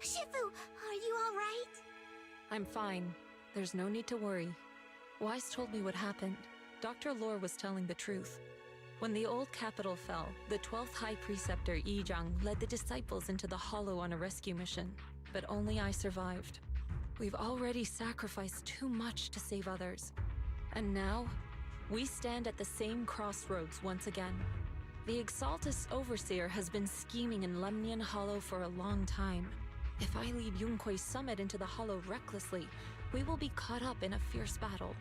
Shifu, are you alright? I'm fine. There's no need to worry. Wise told me what happened. Dr. Lore was telling the truth. When the old capital fell, the 12th High Preceptor Yijang led the disciples into the Hollow on a rescue mission, but only I survived. We've already sacrificed too much to save others. And now, we stand at the same crossroads once again. The Exaltus Overseer has been scheming in Lemnian Hollow for a long time. If I lead Yunque's summit into the Hollow recklessly, we will be caught up in a fierce battle.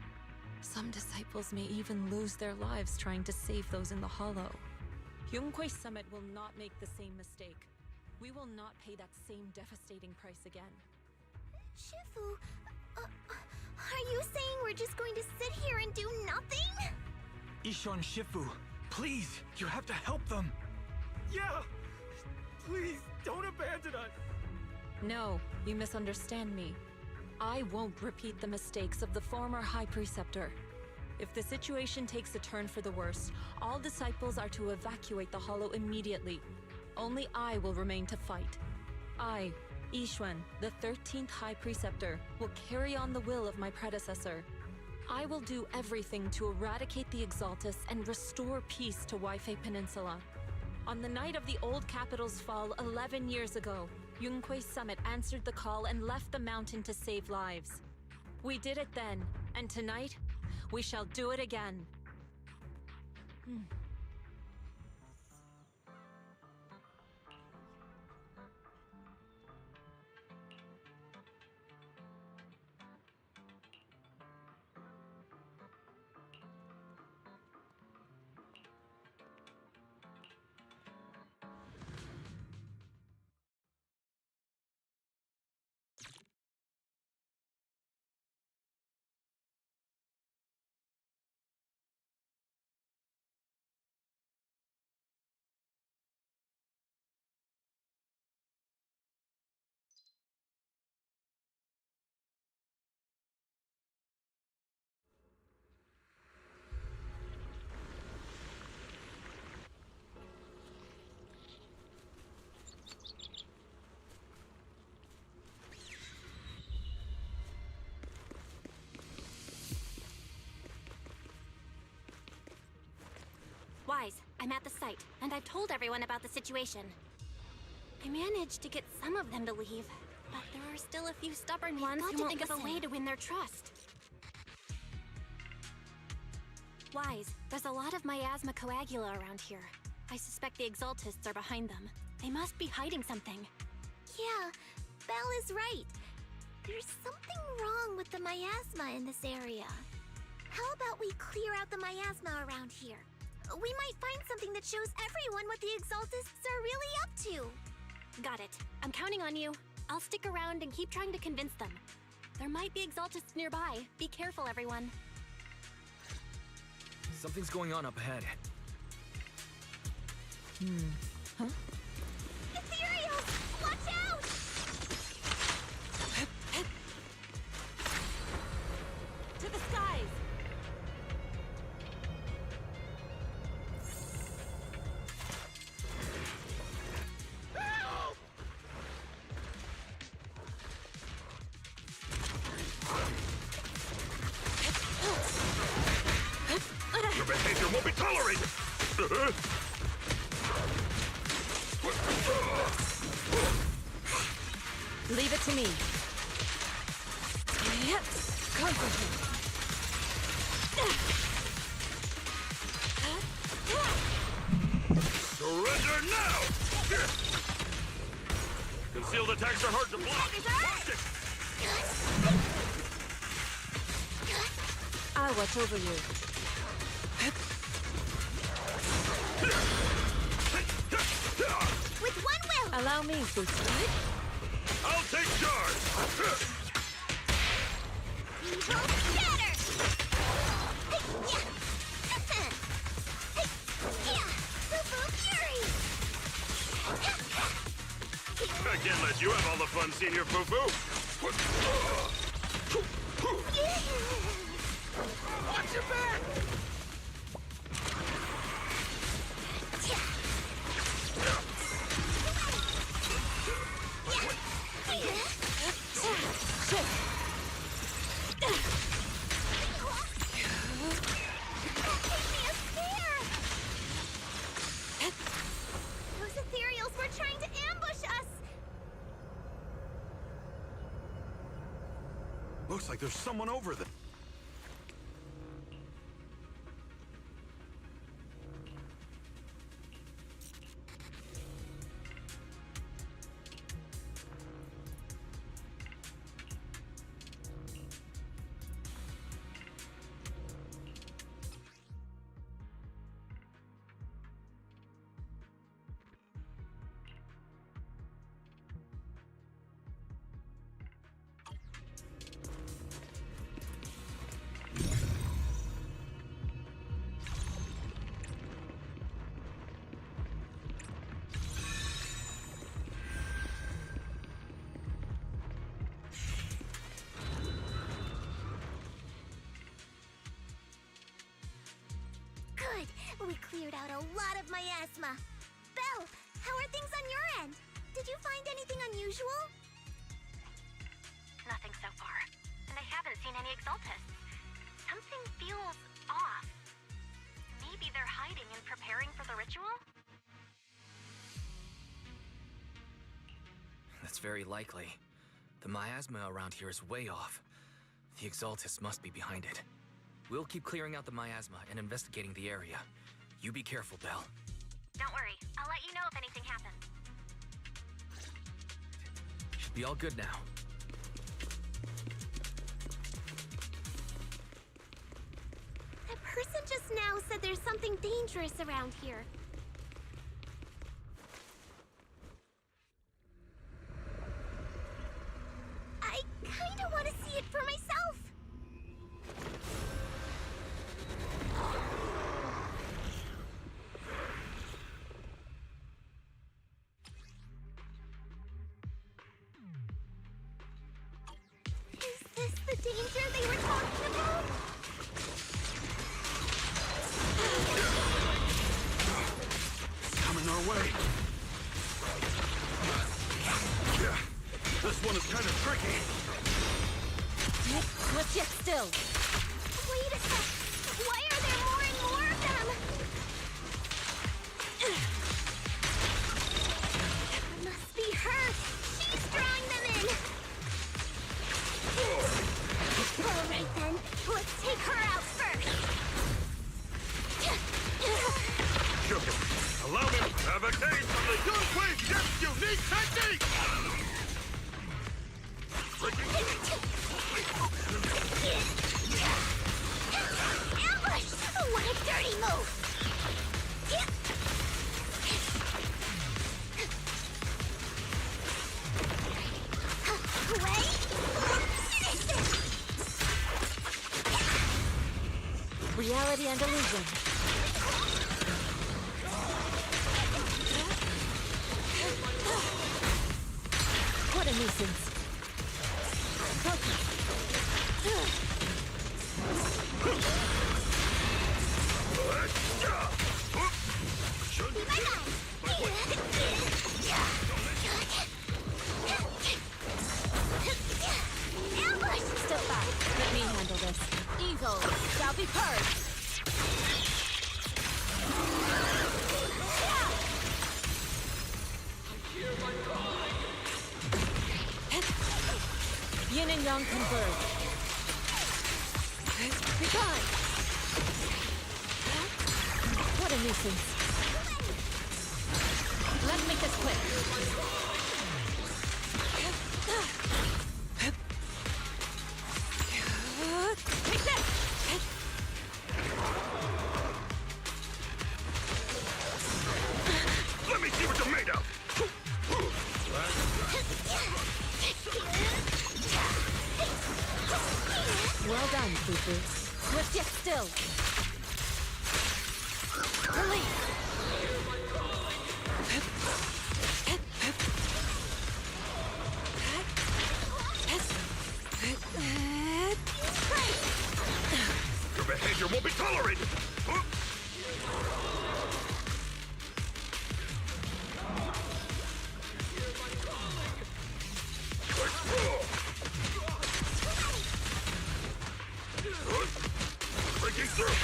Some disciples may even lose their lives trying to save those in the Hollow. Yunque's summit will not make the same mistake. We will not pay that same devastating price again. Shifu, are you saying we're just going to sit here and do nothing? Isho and Shifu, please, you have to help them. Yeah! Please, don't abandon us! No, you misunderstand me. I won't repeat the mistakes of the former High Preceptor. If the situation takes a turn for the worse, all disciples are to evacuate the Hollow immediately. Only I will remain to fight. I, Yixuan, the 13th High Preceptor, will carry on the will of my predecessor. I will do everything to eradicate the Exaltus and restore peace to Waifei Peninsula. On the night of the old capital's fall 11 years ago, Yunque's summit answered the call and left the mountain to save lives. We did it then, and tonight, we shall do it again. Wise, I'm at the site, and I've told everyone about the situation. I managed to get some of them to leave, but there are still a few stubborn ones who won't think of a way to win their trust. Wise, there's a lot of miasma coagula around here. I suspect the Exaltists are behind them. They must be hiding something. Yeah, Belle is right. There's something wrong with the miasma in this area. How about we clear out the miasma around here? We might find something that shows everyone what the Exaltists are really up to. Got it. I'm counting on you. I'll stick around and keep trying to convince them. There might be Exaltists nearby. Be careful, everyone. Something's going on up ahead. Huh? Ethereal! Watch out! To the skies! Your behavior won't be tolerated! Leave it to me. Concentrate. Surrender now! Concealed attacks are hard to block! Watch it! I'll watch over you. With one will! Allow me, Booster. I'll take charge! Evil shatter! Fufu Fury! I can't let you have all the fun, Senior Fufu! Watch your back! like there's someone over there. Good! We cleared out a lot of miasma. Belle, how are things on your end? Did you find anything unusual? Nothing so far. And I haven't seen any exaltists. Something feels off. Maybe they're hiding and preparing for the ritual? That's very likely. The miasma around here is way off. The exaltists must be behind it. We'll keep clearing out the miasma and investigating the area. You be careful, Belle. Don't worry. I'll let you know if anything happens. Should be all good now. That person just now said there's something dangerous around here. I kinda want to see it for myself. Is this the danger they were talking about? It's coming our way. Yeah, this one is kind of tricky. Let's get still. Wait a sec. Why are there more and more of them? That must be her. She's drawing them in. All right then. Let's take her out first. Sugar, allow me to have a taste of the Yun-Wei Jet's unique technique! Ambush! What a dirty move! Wait! Finish this! Reality and illusion. What a nuisance. Be my guy! Ambush! Step back. Let me handle this. Evil shall be purged. Yin and Yang converge. Be gone! What a nuisance. Let's make this quick. Take this! Let me see what you're made of! Well done, Fufu. Swift yet still. Release! Your behavior won't be tolerated! Breaking through!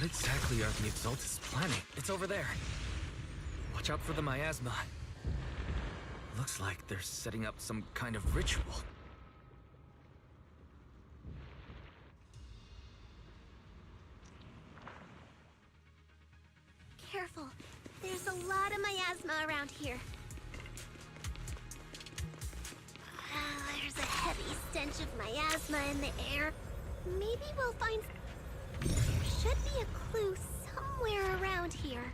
What exactly are the Exaltists planning? It's over there. Watch out for the miasma. Looks like they're setting up some kind of ritual. Careful. There's a lot of miasma around here. There's a heavy stench of miasma in the air. Maybe we'll find... There should be a clue somewhere around here.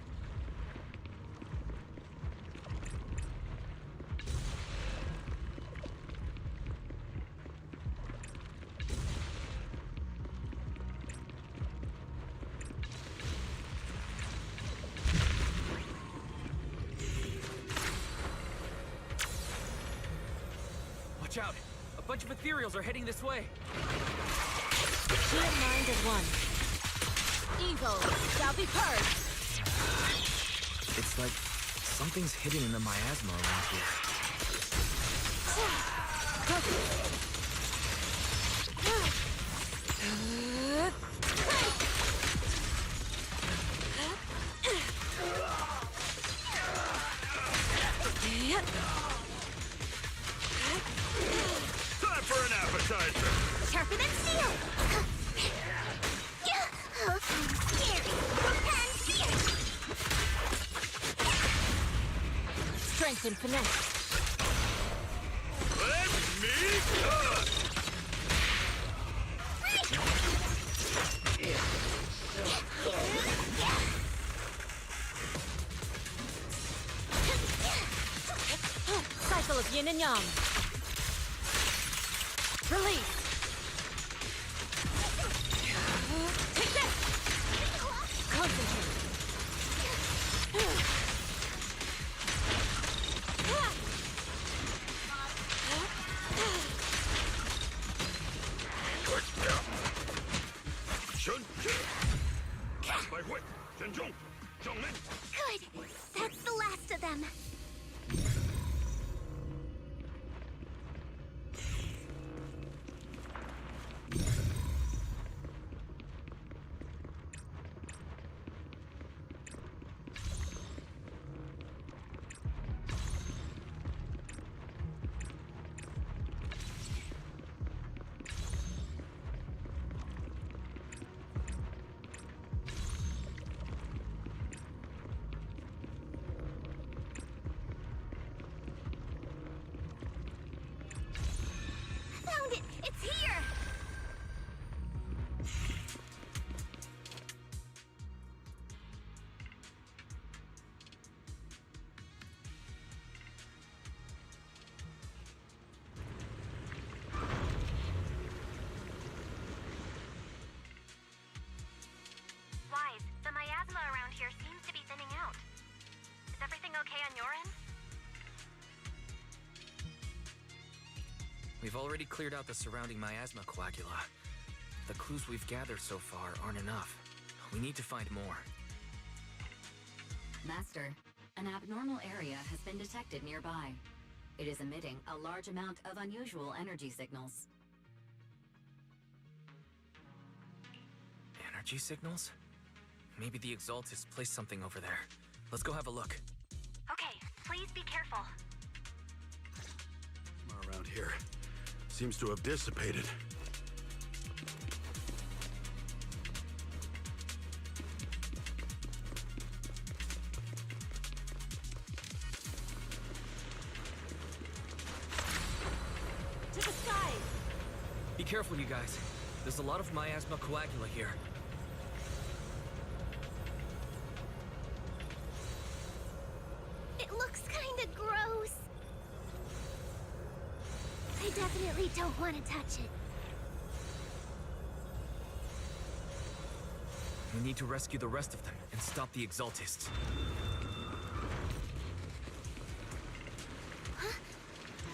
Watch out! A bunch of ethereals are heading this way. She and mind as one. Evil shall be purged. It's like something's hidden in the miasma around here. Time for an appetizer! Sharper than steel! Scary and fierce! Strength and finesse. Let me cook! Cycle of yin and yang. Release. Take this. Concentrate. Good! That's the last of them! Found it! It's here! Wise, the miasma around here seems to be thinning out. Is everything okay on your end? We've already cleared out the surrounding miasma coagula. The clues we've gathered so far aren't enough. We need to find more. Master, an abnormal area has been detected nearby. It is emitting a large amount of unusual energy signals. Energy signals? Maybe the Exaltists placed something over there. Let's go have a look. Okay, please be careful. Around here seems to have dissipated. To the sky! Be careful, you guys. There's a lot of miasma coagula here. It looks kinda gross. I definitely don't want to touch it. We need to rescue the rest of them and stop the Exaltists.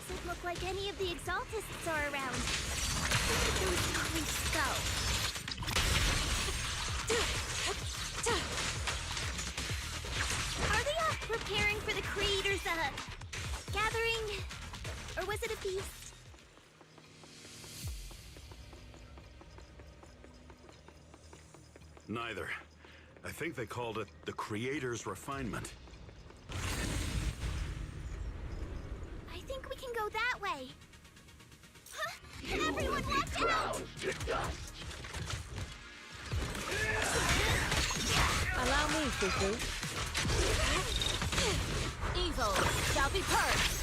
Doesn't look like any of the Exaltists are around. Where did those creeps go? Are they preparing for the Creator's, gathering? Or was it a feast? Neither. I think they called it the Creator's Refinement. I think we can go that way. Huh? Everyone watch out! Allow me, Fufu. Evil shall be purged.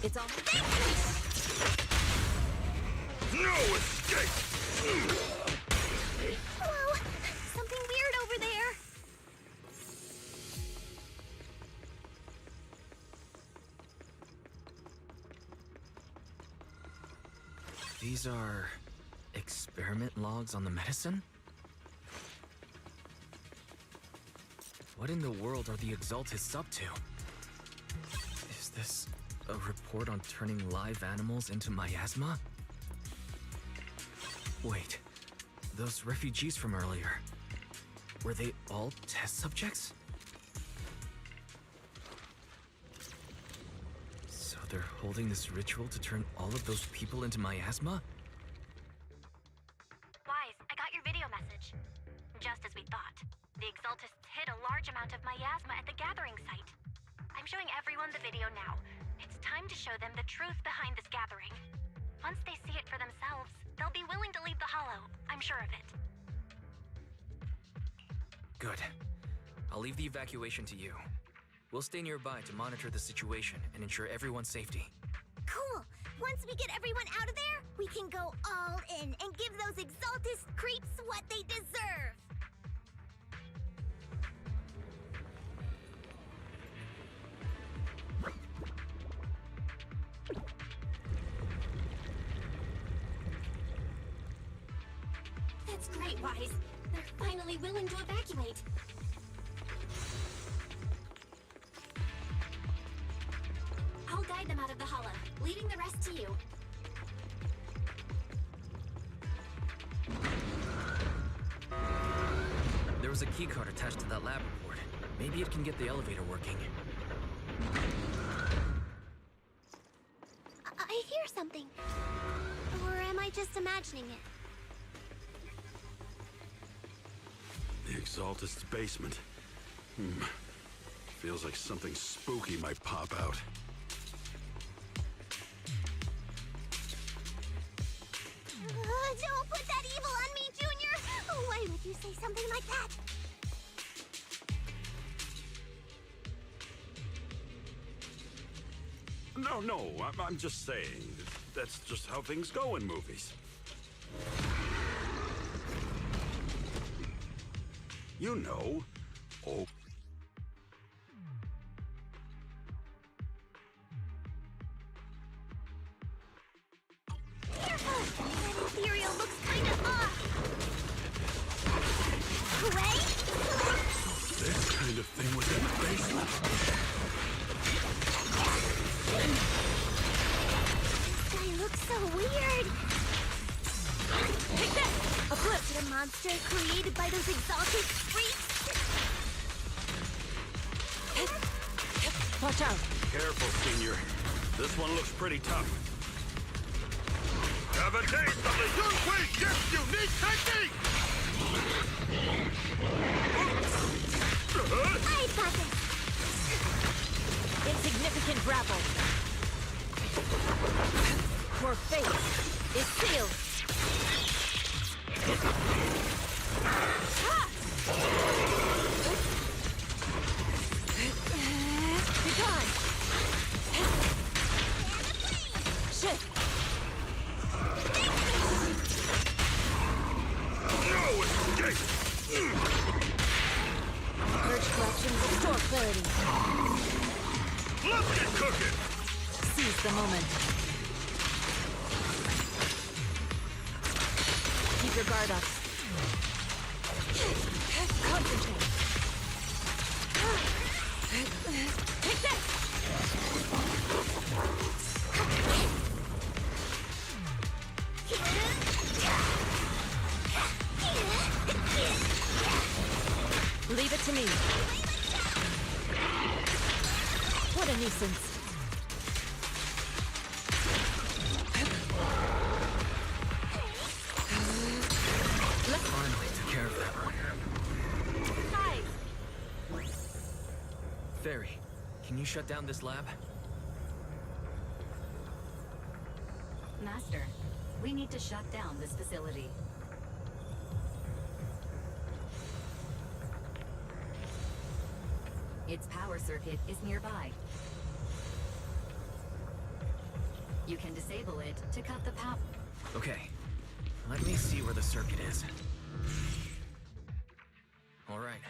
It's all. No escape! Whoa! Something weird over there! These are experiment logs on the medicine? What in the world are the Exaltists up to? Is this a report on turning live animals into miasma? Wait, those refugees from earlier, were they all test subjects? So they're holding this ritual to turn all of those people into miasma? Wise, I got your video message. Just as we thought. The Exaltists hid a large amount of miasma at the gathering site. I'm showing everyone the video now. It's time to show them the truth behind this gathering. Once they see it for themselves, they'll be willing to leave the Hollow. I'm sure of it. Good. I'll leave the evacuation to you. We'll stay nearby to monitor the situation and ensure everyone's safety. Cool! Once we get everyone out of there, we can go all in and give those Exaltist creeps what they deserve! That's great, Wise. They're finally willing to evacuate. I'll guide them out of the Hollow, leaving the rest to you. There was a keycard attached to that lab report. Maybe it can get the elevator working. I hear something. Or am I just imagining it? The Exaltist's basement. Feels like something spooky might pop out. Don't put that evil on me, Junior! Why would you say something like that? No, I'm just saying. That's just how things go in movies. You know. Oh. Careful! That ethereal looks kinda off! Wait! This kind of thing was in the basement. This guy looks so weird! Take that! A blip! The monster created by those exalted freaks? Watch out! Careful, Senior. This one looks pretty tough. Have a taste of the Yunhui Gift's unique technique! I got this! Insignificant grapple. Your fate is sealed. Be gone. Shit. No escape! Purge collections restore clarity. Let's get cooking! Seize the moment. Keep your guard up. Concentrate. Take this! Leave it to me. What a nuisance. Finally took care of that one. Hi. Fairy, can you shut down this lab? Master, we need to shut down this facility. Its power circuit is nearby. You can disable it to cut the power. Okay, let me see where the circuit is. Alright,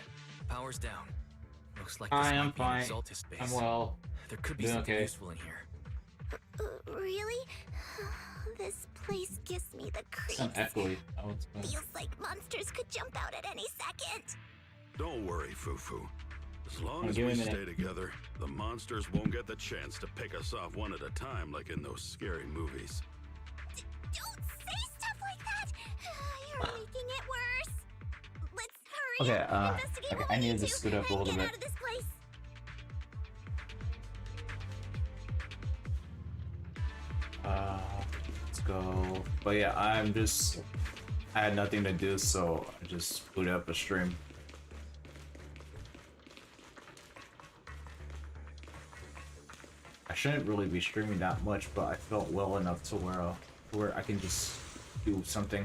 power's down. Looks like this I am might be an fine. Exaltus base. I'm well. There could be Doing something okay. useful in here. Really? This place gives me the creeps. Some echoey. Oh, it's fine. Feels like monsters could jump out at any second. Don't worry, Fufu. As long Oh, as give we me a minute. stay together, the monsters won't get the chance to pick us off one at a time like in those scary movies. Don't say stuff like that! You're making it worse. Let's hurry Okay, up. Investigate okay, what I we need need to scoot up a and little get bit. out of this place. Let's go. But yeah, I had nothing to do, so I just booted up a stream. I shouldn't really be streaming that much, but I felt well enough to where I can just do something.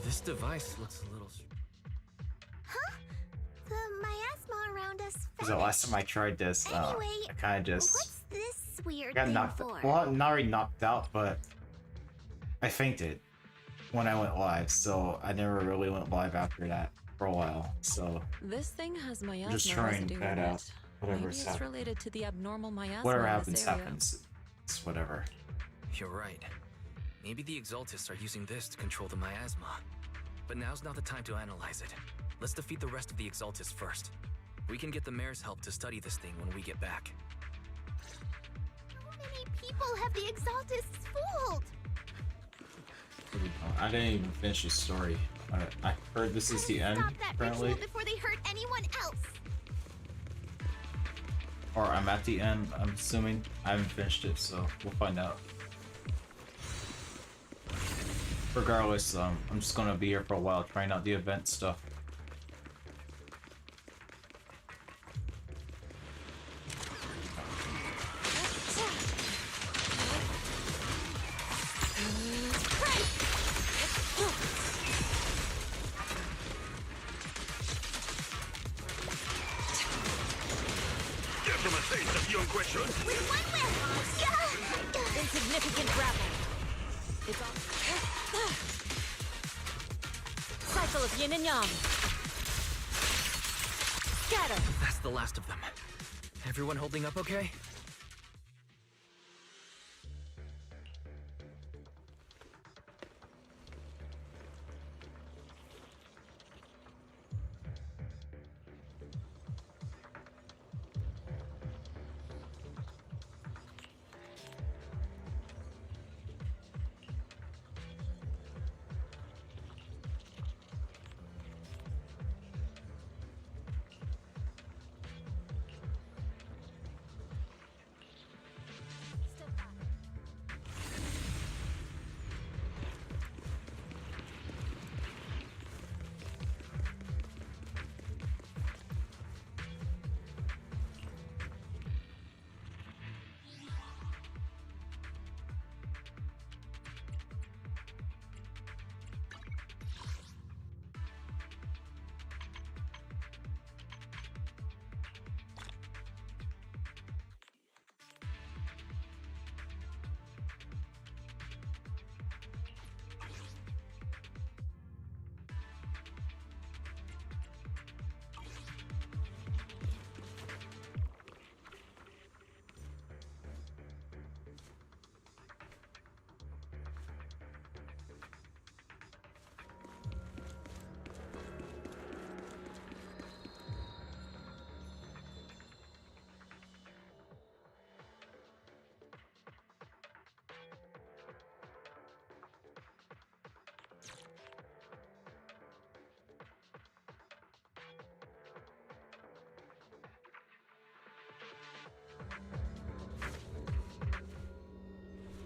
This device looks a little... Huh? The miasma around us Because the last time I tried this, Anyway, I kind of just what's this weird got thing knocked. for? Well, not already knocked out, but I fainted when I went live, so I never really went live after that for a while. So This thing has miasma just trying residue that in out. it. Whatever Maybe is it's happening. related to the abnormal miasma Whatever in happens, this area. happens. It's whatever. You're right. Maybe the Exaltists are using this to control the miasma. But now's not the time to analyze it. Let's defeat the rest of the Exaltists first. We can get the mayor's help to study this thing when we get back. How many people have the Exaltists fooled? I didn't even finish the story. I heard this is the end, Stop that apparently. ritual before they hurt anyone else. Or I'm at the end, I'm assuming. I haven't finished it, so we'll find out. Regardless, I'm just gonna be here for a while trying out the event stuff. Give them a taste of your question. With one whiff! Yeah! Insignificant grapple. It's on. Cycle of yin and yang. Scatter. That's the last of them. Everyone holding up okay?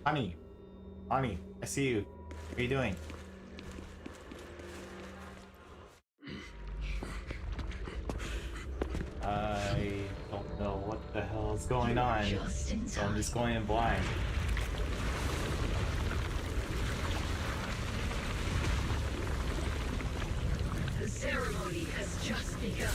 Honey. Honey, I see you. What are you doing? I don't know what the hell is going on, so I'm just going in blind. The ceremony has just begun.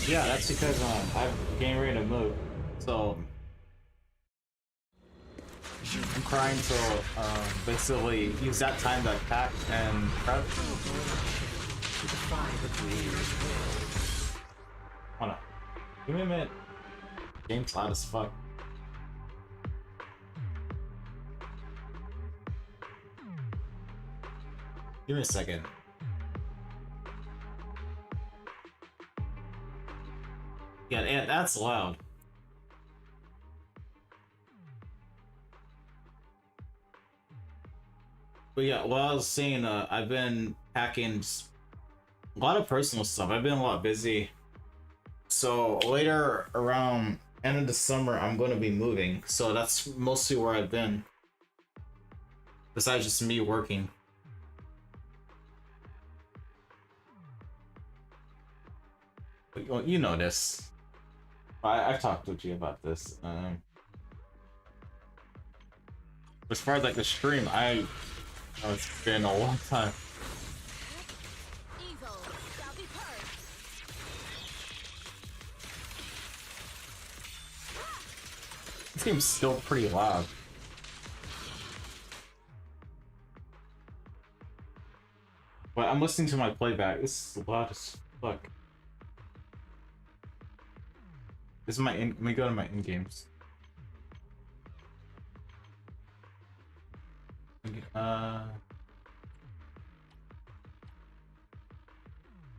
Yeah, that's because I'm getting ready to move, so I'm trying to basically use that time to pack and prep. Hold on, give me a minute. Game's loud as fuck. Give me a second. Yeah, that's loud. But yeah, what I was saying, I've been packing a lot of personal stuff. I've been a lot busy. So later around end of the summer, I'm going to be moving. So that's mostly where I've been. Besides just me working. But, you know this. I've talked with you about this. As far as like the stream, it's been a long time. This game's still pretty loud. But I'm listening to my playback. This is loud as fuck. This is my let me go to my in games.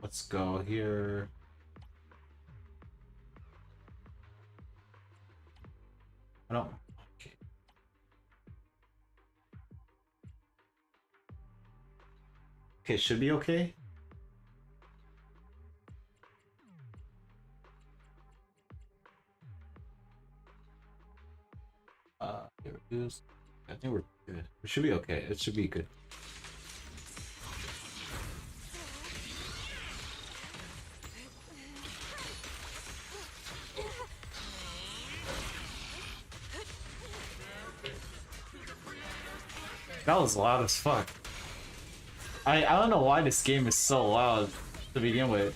Let's go here. I don't. Okay. Okay, should be okay. Here it is. I think we're good. We should be okay. It should be good. That was loud as fuck. I don't know why this game is so loud to begin with.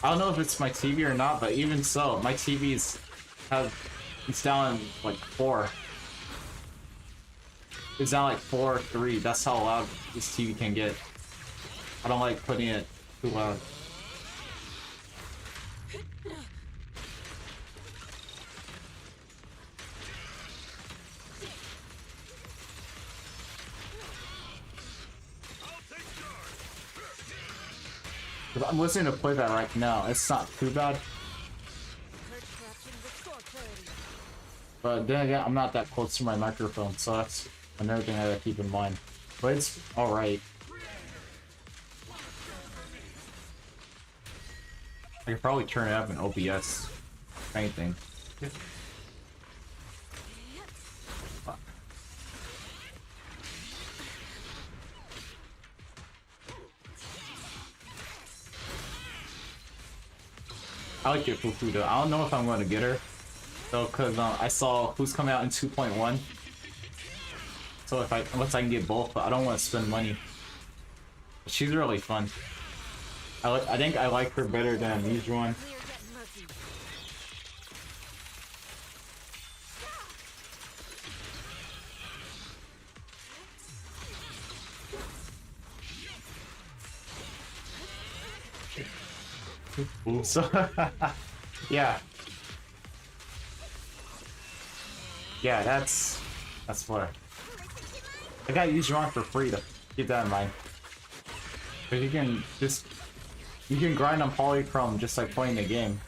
I don't know if it's my TV or not, but even so, my TV's it's down like 4. It's down like 4 or 3. That's how loud this TV can get. I don't like putting it too loud. I'm listening to playback right now. It's not too bad. But then again, I'm not that close to my microphone, so that's another thing I gotta keep in mind. But it's alright. I could probably turn it up in OBS. If anything. Fuck. I like your Fufu though. I don't know if I'm going to get her. So, cause I saw who's coming out in 2.1. So unless I can get both, but I don't want to spend money. But she's really fun. I think I like her better than Mijuan. So yeah. Yeah, that's what I got Yujuan for free to keep that in mind. But you can grind on polychrome just like playing the game.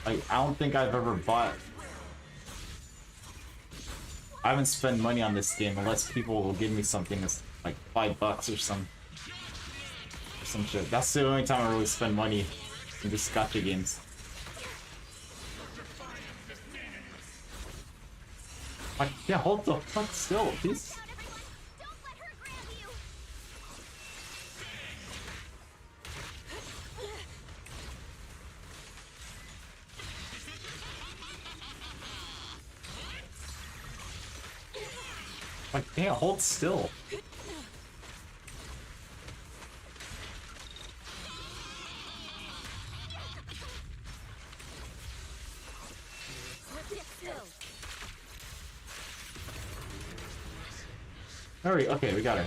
Like I don't think I've ever I haven't spent money on this game unless people will give me something like $5 or some shit. That's the only time I really spend money in these gacha games. Like, yeah, hold the fuck still, please. Like, damn, hold still. Hurry, okay, we got her.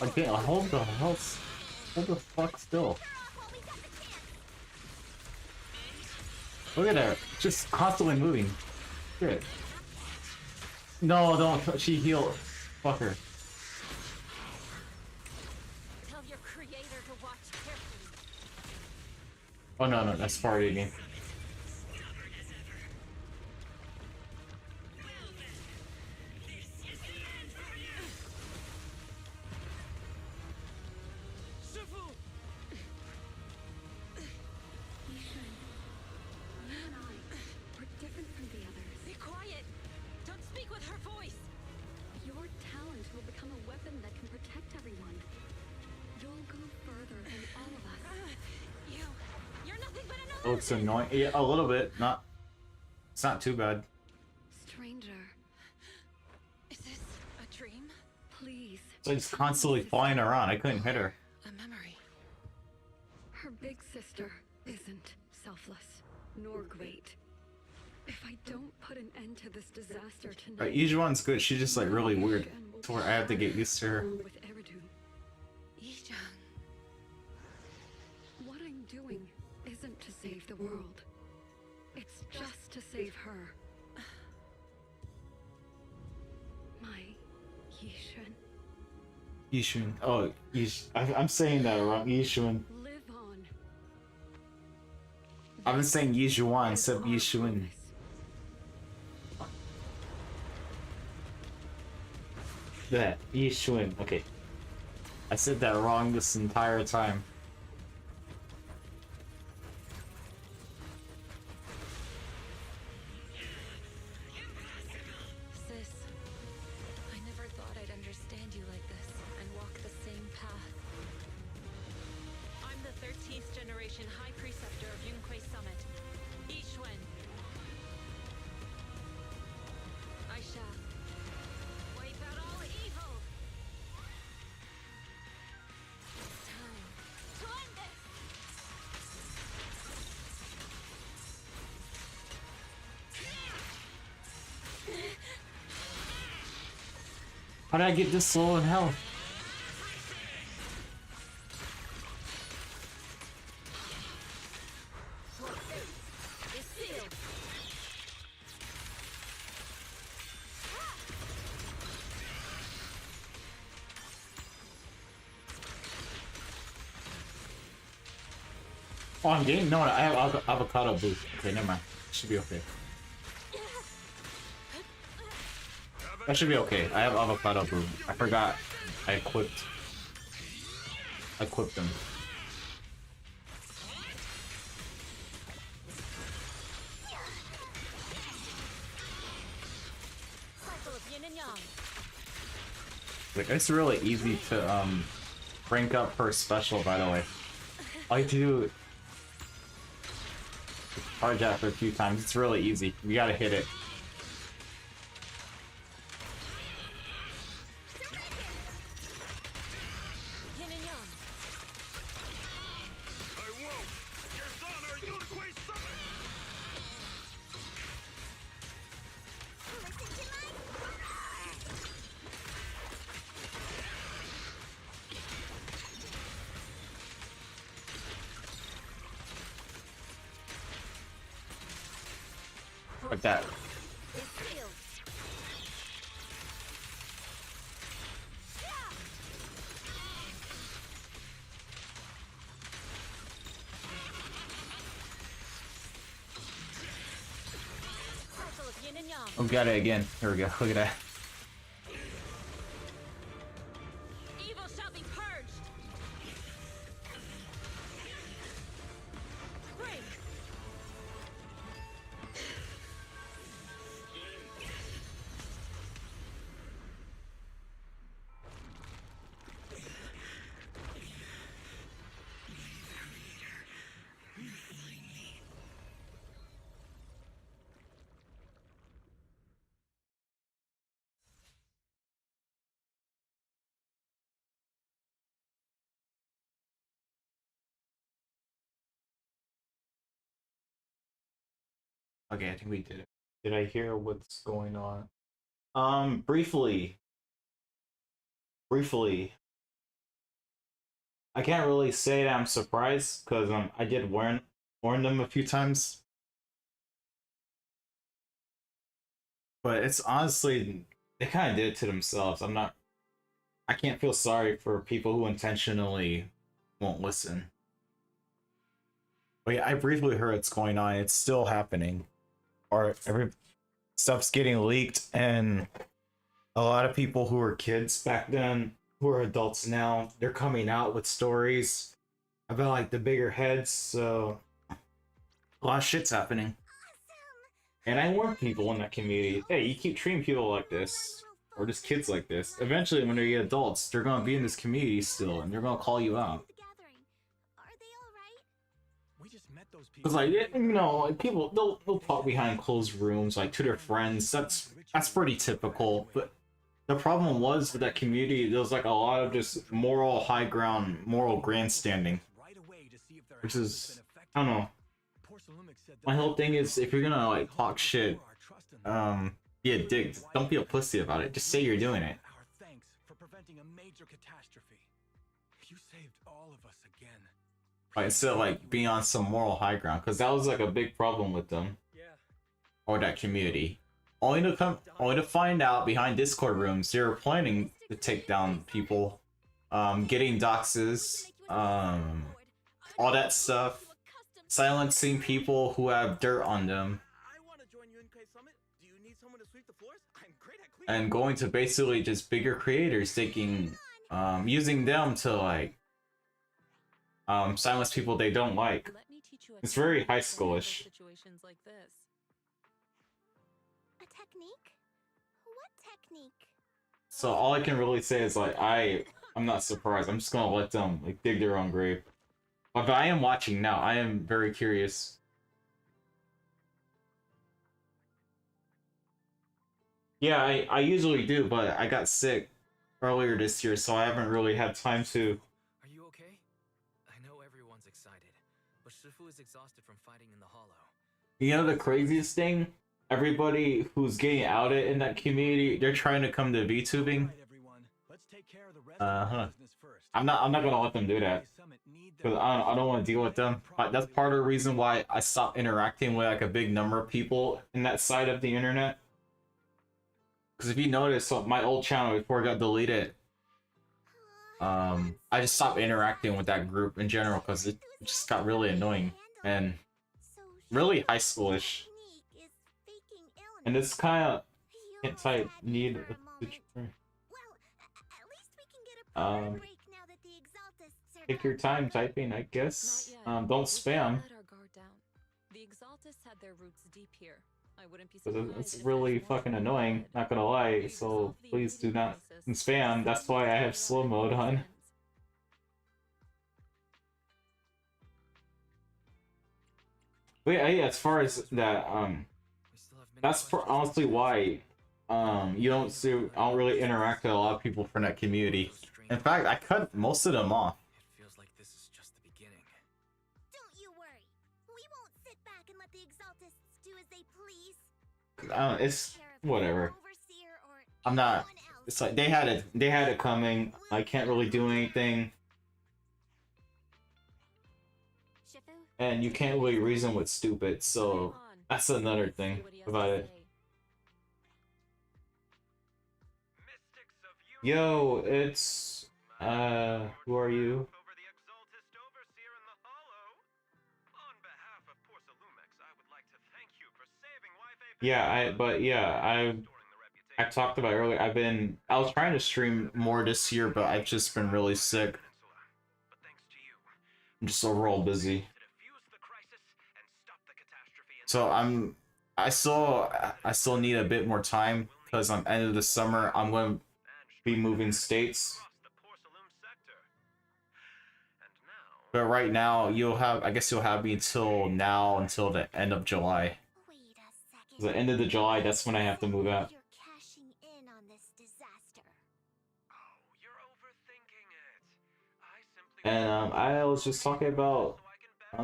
Okay, hold the fuck still. Look at her, just constantly moving. Shit. No, don't. She healed. Fuck her. Tell your creator to watch carefully. Oh no, that's party again. Oh, it's annoying. Yeah, a little bit. It's not too bad. Stranger. Is this a dream? Please. So just constantly flying around. I couldn't hit her. A memory. Her big sister isn't selfless nor great. If I don't put an end to this disaster tonight. Right, Ijuan's good. She's just like really weird. To where I have to get used to her. With Eridu. What I'm doing isn't to save the world. It's just to save her. My Yishun. Yishun. Oh, I'm saying that wrong. Yishun. Live on. I've been saying Yijuan instead of Yishun. That Yishun. Okay. I said that wrong this entire time. Sis, I never thought I'd understand you like this and walk the same path. I'm the 13th generation High Preceptor of Yunquei Summit, Yishun. I shall wipe out all evil. It's time to end this. How did I get this low in health? It's sealed. Oh, I'm getting. No, I have avocado boost. Okay, never mind. Should be okay. That should be okay. I have avocado brew. I forgot. I equipped them. Cycle of yin and yang. Like, it's really easy to rank up her special, by the way. All you have to do is charge after a few times. It's really easy. You gotta hit it. Yin and yang. I won't! Your Yunquei Summit! Like that. It's sealed. Oh, got it again. Here we go. Look at that. Evil shall be purged. Break. Okay, I think we did it. Did I hear what's going on? Briefly. I can't really say that I'm surprised because I did warn them a few times. But it's honestly they kind of did it to themselves. I can't feel sorry for people who intentionally won't listen. But yeah, I briefly heard what's going on. It's still happening. Or every stuff's getting leaked, and a lot of people who were kids back then, who are adults now, they're coming out with stories about like the bigger heads. So a lot of shit's happening. And I warn people in that community, hey, you keep treating people like this, or just kids like this, eventually when they get adults, they're gonna be in this community still, and they're gonna call you out. Because like, you know, like people, they'll talk behind closed rooms, like to their friends. That's pretty typical. But the problem was with that community, there was like a lot of just moral high ground, moral grandstanding, which is, I don't know. My whole thing is, if you're gonna like talk shit, be a dick. Don't be a pussy about it. Just say you're doing it. Right, instead of like being on some moral high ground, because that was like a big problem with them, or that community. Only to find out behind Discord rooms they were planning to take down people, getting doxes, all that stuff, silencing people who have dirt on them, and going to basically just bigger creators, thinking, using them to like. Silence people they don't like. It's very high schoolish. A technique? What technique? So all I can really say is like I'm not surprised. I'm just gonna let them like dig their own grave. But I am watching now. I am very curious. Yeah, I usually do, but I got sick earlier this year, so I haven't really had time to. Is exhausted from fighting in the hollow. You know the craziest thing? Everybody who's getting outed in that community, they're trying to come to VTubing. I'm not gonna let them do that. Because I don't want to deal with them. That's part of the reason why I stopped interacting with like a big number of people in that side of the internet. Because if you notice, so my old channel before it got deleted, I just stopped interacting with that group in general because it just got really annoying and really high schoolish. And it's kind of anti need take your time typing, I guess. Don't spam. It's really fucking annoying, not gonna lie, so please do not spam. That's why I have slow mode on. But yeah, as far as that, that's honestly why you don't see, I don't really interact with a lot of people from that community. In fact, I cut most of them off. It feels like this is just the beginning. Don't you worry. We won't sit back and let the Exaltists do as they please. It's whatever. I'm not. It's like they had it coming. I can't really do anything. And you can't really reason with stupid, so that's another thing about it. Yo, it's who are you? I talked about earlier. I was trying to stream more this year, but I've just been really sick. I'm just overall busy. So I still need a bit more time because on end of the summer I'm going to be moving states. But right now I guess you'll have me until the end of July. The end of the July, that's when I have to move out. You're cashing in on this disaster. And I was just talking about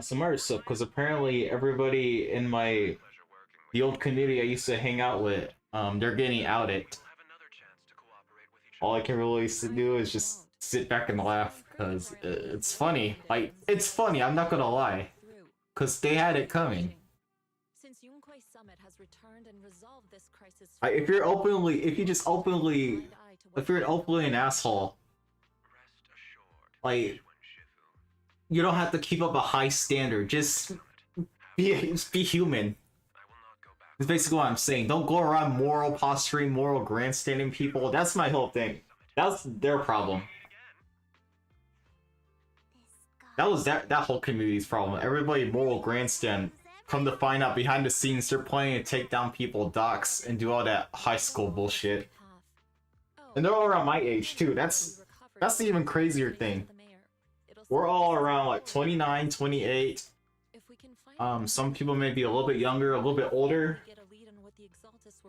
some other stuff because apparently everybody in the old community I used to hang out with, they're getting outed. All I can really do is just sit back and laugh because it's funny. Like, it's funny, I'm not gonna lie. Because they had it coming. Since Yunquai Summit has returned and resolved this crisis, If you're an openly an asshole, like, you don't have to keep up a high standard. Just be human. That's basically what I'm saying. Don't go around moral posturing, moral grandstanding people. That's my whole thing. That's their problem. That was that whole community's problem. Everybody moral grandstand. Come to find out, behind the scenes, they're planning to take down people, docs, and do all that high school bullshit. And they're all around my age too. That's the even crazier thing. We're all around like 29, 28. Some people may be a little bit younger, a little bit older.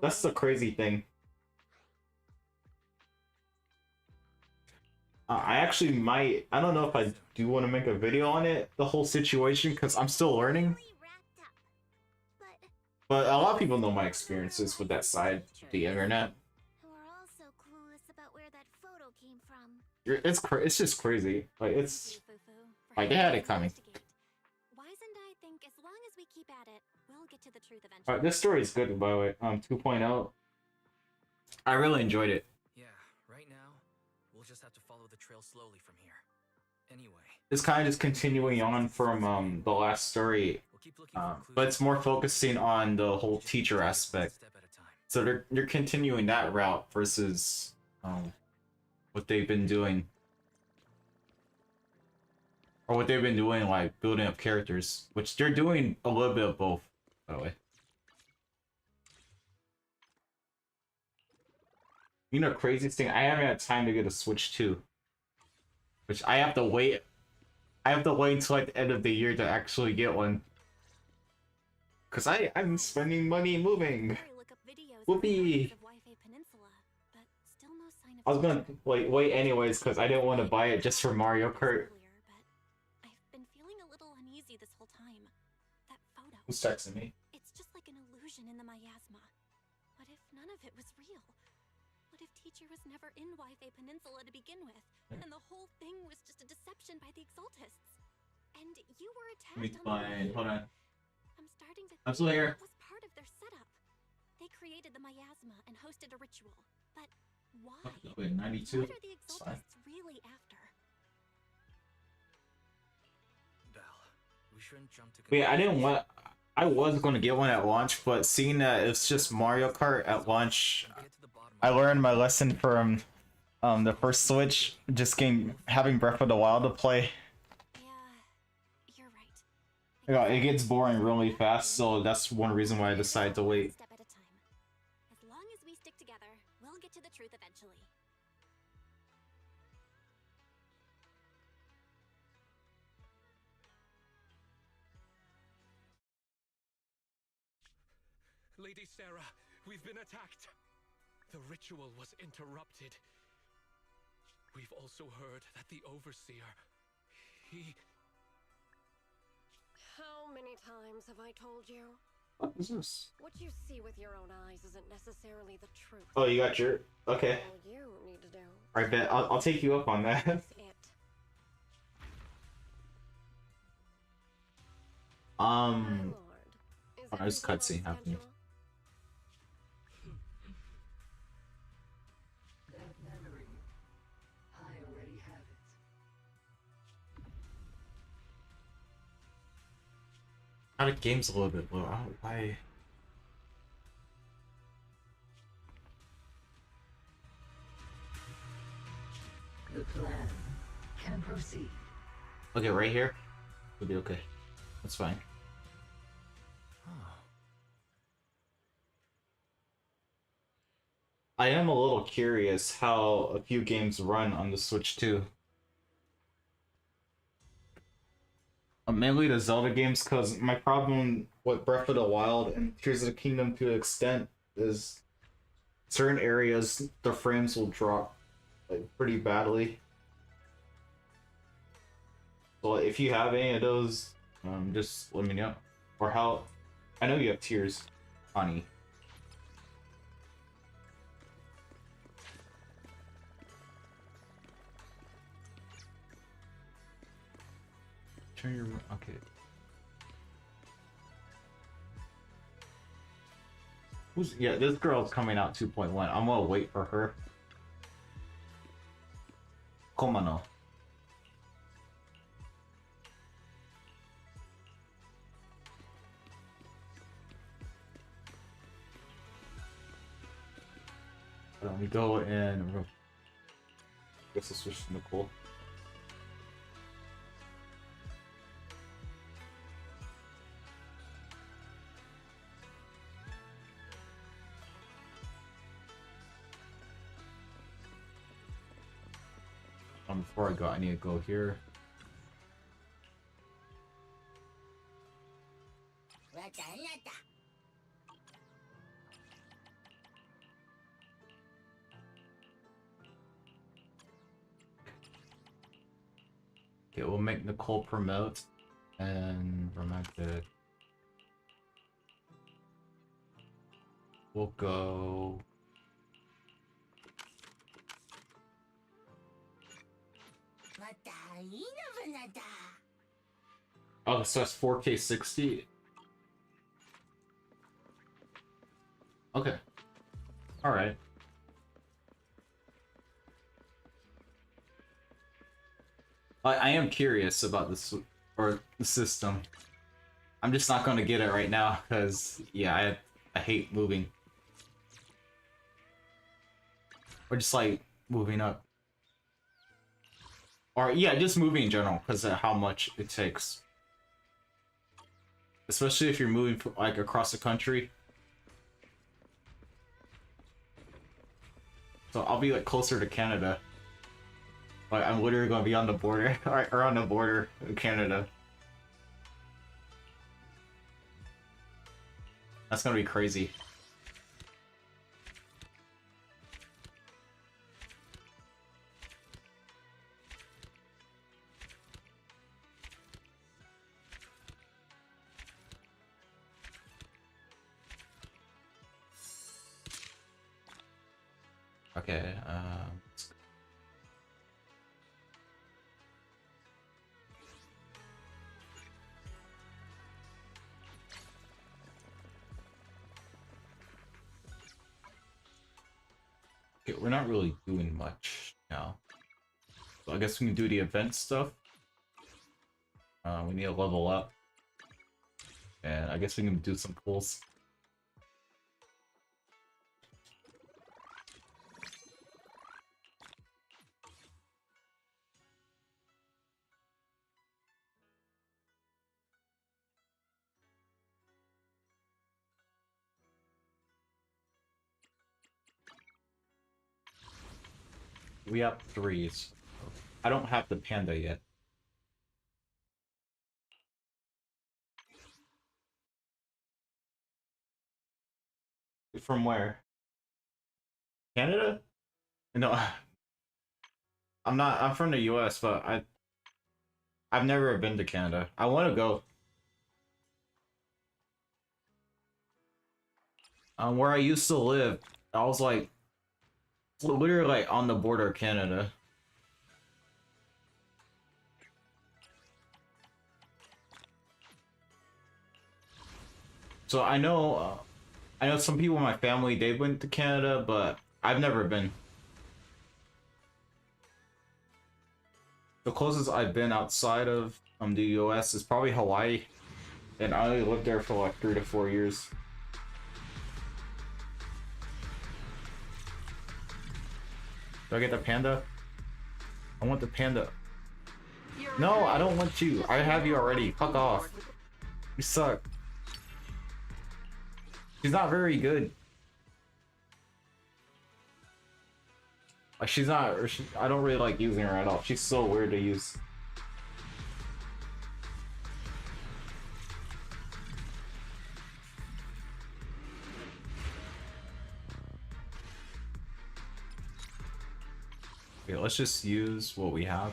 That's the crazy thing. I actually might, I don't know if I do want to make a video on it, the whole situation, because I'm still learning. But a lot of people know my experiences with that side of the internet. We're also clueless about where that photo came from. It's just crazy. Like, it's like they had it coming. Wise and I think as long as we keep at it, we'll get to the truth eventually. Alright, this story is good, by the way. 2.0. I really enjoyed it. Yeah, right now, we'll just have to follow the trail slowly from here. Anyway. It's kind of just continuing on from the last story, but it's more focusing on the whole teacher aspect. So they're continuing that route versus what they've been doing. Or what they've been doing, like building up characters, which they're doing a little bit of both, by the way. You know, craziest thing, I haven't had time to get a Switch 2. Which I have to wait. I have to wait until like the end of the year to actually get one. Cause I'm spending money moving. Whoopee! I was gonna like wait anyways because I didn't want to buy it just for Mario Kart. I've been feeling a little uneasy this whole time. That photo. Who's texting me? It's just like an illusion in the miasma. What if none of it was real? What if Teacher was never in Wi-Fi Peninsula to begin with, and the whole thing was just a deception by the Exaltists? And you were attacked on the way. Hold on. I'm starting to I'm still here. It was part of their setup. They created the miasma and hosted a ritual. But why? Wait, 92? What are the Exaltists really after? We shouldn't jump to Wait, I was gonna get one at launch, but seeing that it's just Mario Kart at launch, I learned my lesson from the first Switch, just having Breath of the Wild to play. Yeah, you're right. Yeah, it gets boring really fast, so that's one reason why I decided to wait. Step at a time. As long as we stick together, we'll get to the truth eventually. Lady Sarah, we've been attacked. The ritual was interrupted. We've also heard that the Overseer, he... How many times have I told you? What is this? What you see with your own eyes isn't necessarily the truth. Oh, you got your... Okay. All you need to do. Alright, bet. I'll take you up on that. Is it. My lord, is there's everything cutscene on happening. schedule? How the game's a little bit low. Why? plan. Can proceed. Okay, right here? We'll be okay. That's fine. I am a little curious how a few games run on the Switch too. Mainly the Zelda games, because my problem with Breath of the Wild and Tears of the Kingdom to an extent is certain areas the frames will drop like pretty badly. So if you have any of those, just let me know. Or how I know you have Tears, Connie. Turn your okay. Who's this girl's coming out 2.1. I'm gonna wait for her. Komano. Let me go and I guess I'll switch to Nicole. Before I go, I need to go here. Okay, we'll make Nicole promote and romantic. We'll go. Oh, so that's 4K 60. Okay. All right. I am curious about this or the system. I'm just not gonna get it right now because yeah, I hate moving. Or just like moving up. Or yeah, just moving in general because of how much it takes. Especially if you're moving like across the country. So I'll be like closer to Canada. Like I'm literally gonna be on the border or on the border of Canada. That's gonna be crazy. Okay, let's go. Okay, we're not really doing much now. So I guess we can do the event stuff. We need to level up. And I guess we can do some pulls. We have 3s. I don't have the panda yet. From where? Canada? No, I'm not. I'm from the US, but I've never been to Canada. I want to go. Where I used to live, I was like literally like on the border of Canada. So I know some people in my family, they went to Canada, but I've never been. The closest I've been outside of the US is probably Hawaii, and I only lived there for like 3 to 4 years. Do I get the panda? I want the panda. No, I don't want you. I have you already. Fuck off. You suck. She's not very good. Like, she's not. I don't really like using her at all. She's so weird to use. Okay, let's just use what we have.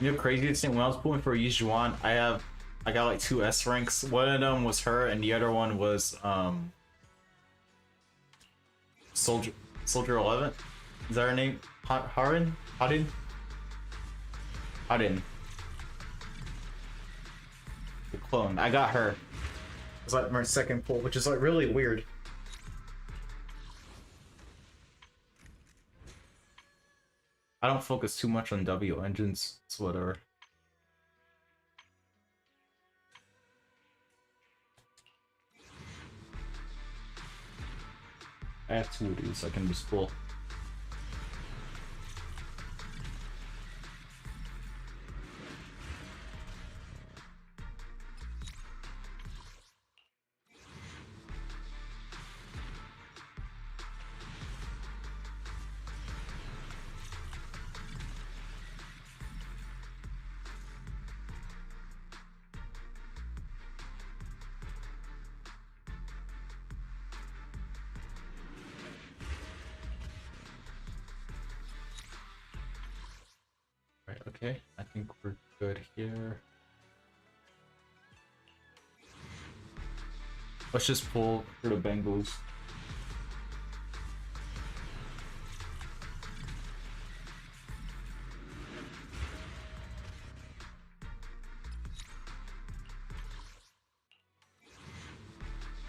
You know, craziest thing, when I was pulling for Yijuan, I got like 2 S ranks. One of them was her, and the other one was Soldier 11. Is that her name? Harin? Harin? Harin. The clone. I got her. It's like my second pull, which is like really weird. I don't focus too much on W engines. It's whatever. I have 2 of these. I can just pull. Okay, I think we're good here. Let's just pull for the Bengals.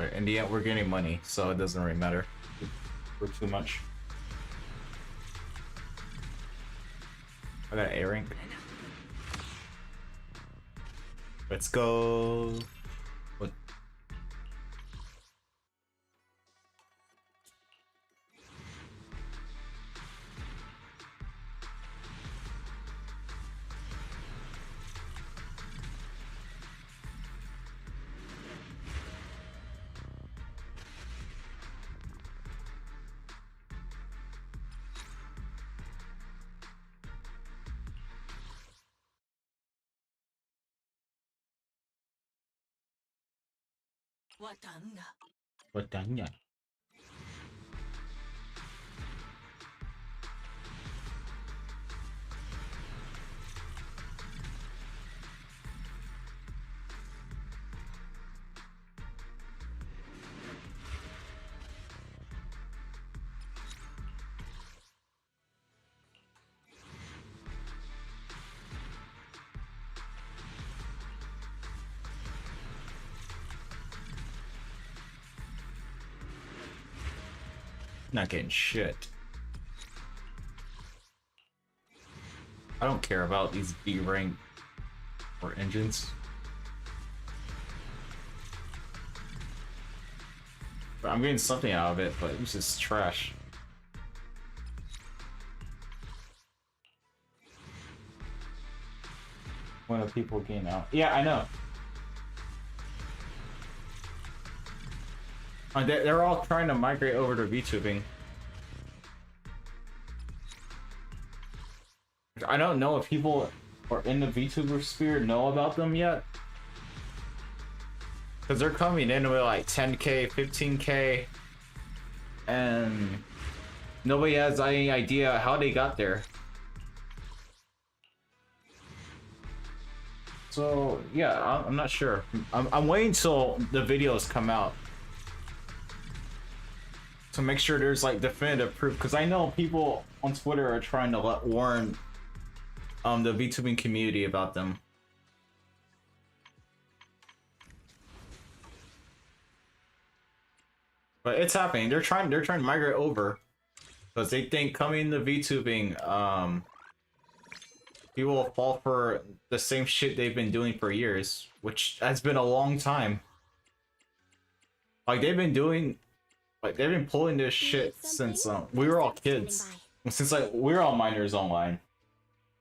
Alright, in the end, we're getting money, so it doesn't really matter for too much. I got an A rank. Let's go. What? Watanya. Not getting shit. I don't care about these B rank or engines. But I'm getting something out of it, but it's just trash. When are people getting out? Yeah, I know. They're all trying to migrate over to VTubing. I don't know if people are in the VTuber sphere know about them yet. Because they're coming in with like 10k, 15k, and nobody has any idea how they got there. So yeah, I'm not sure. I'm waiting till the videos come out to make sure there's like definitive proof, because I know people on Twitter are trying to warn the VTubing community about them. But it's happening. They're trying to migrate over because they think coming to VTubing, people will fall for the same shit they've been doing for years, which has been a long time. Like they've been pulling this shit since we were all kids. Since like we were all minors online.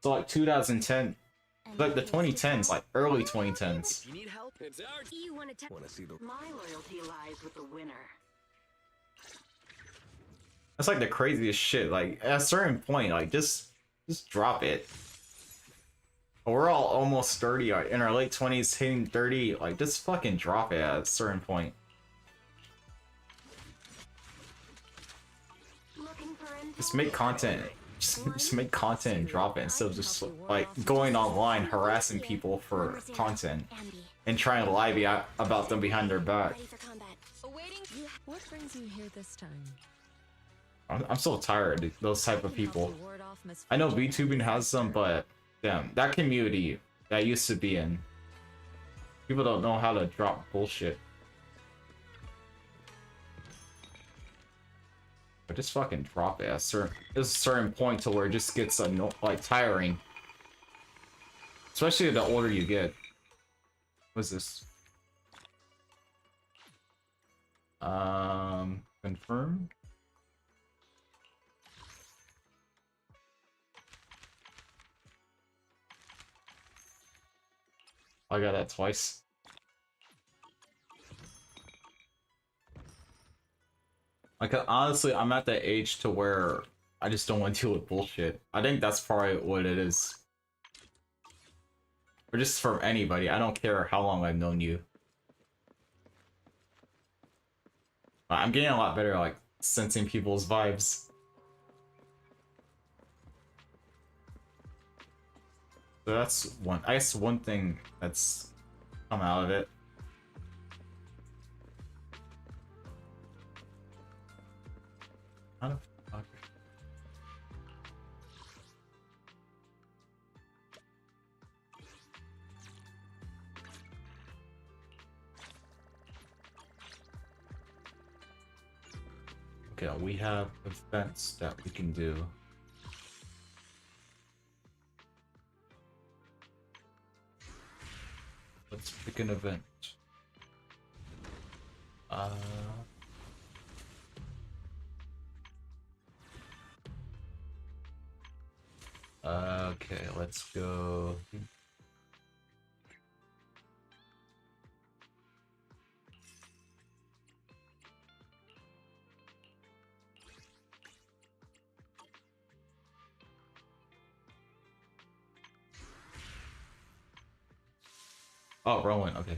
So like 2010, like the 2010s, like early 2010s. You need help? It's our You want to wanna see the My loyalty lies with the winner. That's like the craziest shit. Like at a certain point, like just drop it. We're all almost 30, in our late 20s, hitting 30. Like just fucking drop it at a certain point. Just make content. Just make content and drop it instead of just like going online harassing people for content and trying to lie about them behind their back. What brings you here this time? I'm so tired of those type of people. I know VTubing has some, but damn, that community that I used to be in, people don't know how to drop bullshit. But just fucking drop it. There's a certain point to where it just gets like tiring. Especially the older you get. What's this? Confirm? I got that twice. Like, honestly, I'm at that age to where I just don't want to deal with bullshit. I think that's probably what it is. Or just from anybody. I don't care how long I've known you. I'm getting a lot better at, like, sensing people's vibes. So that's one. I guess one thing that's come out of it. How the fuck? Okay, we have events that we can do. Let's pick an event. Okay, let's go. Oh, Rowan, okay.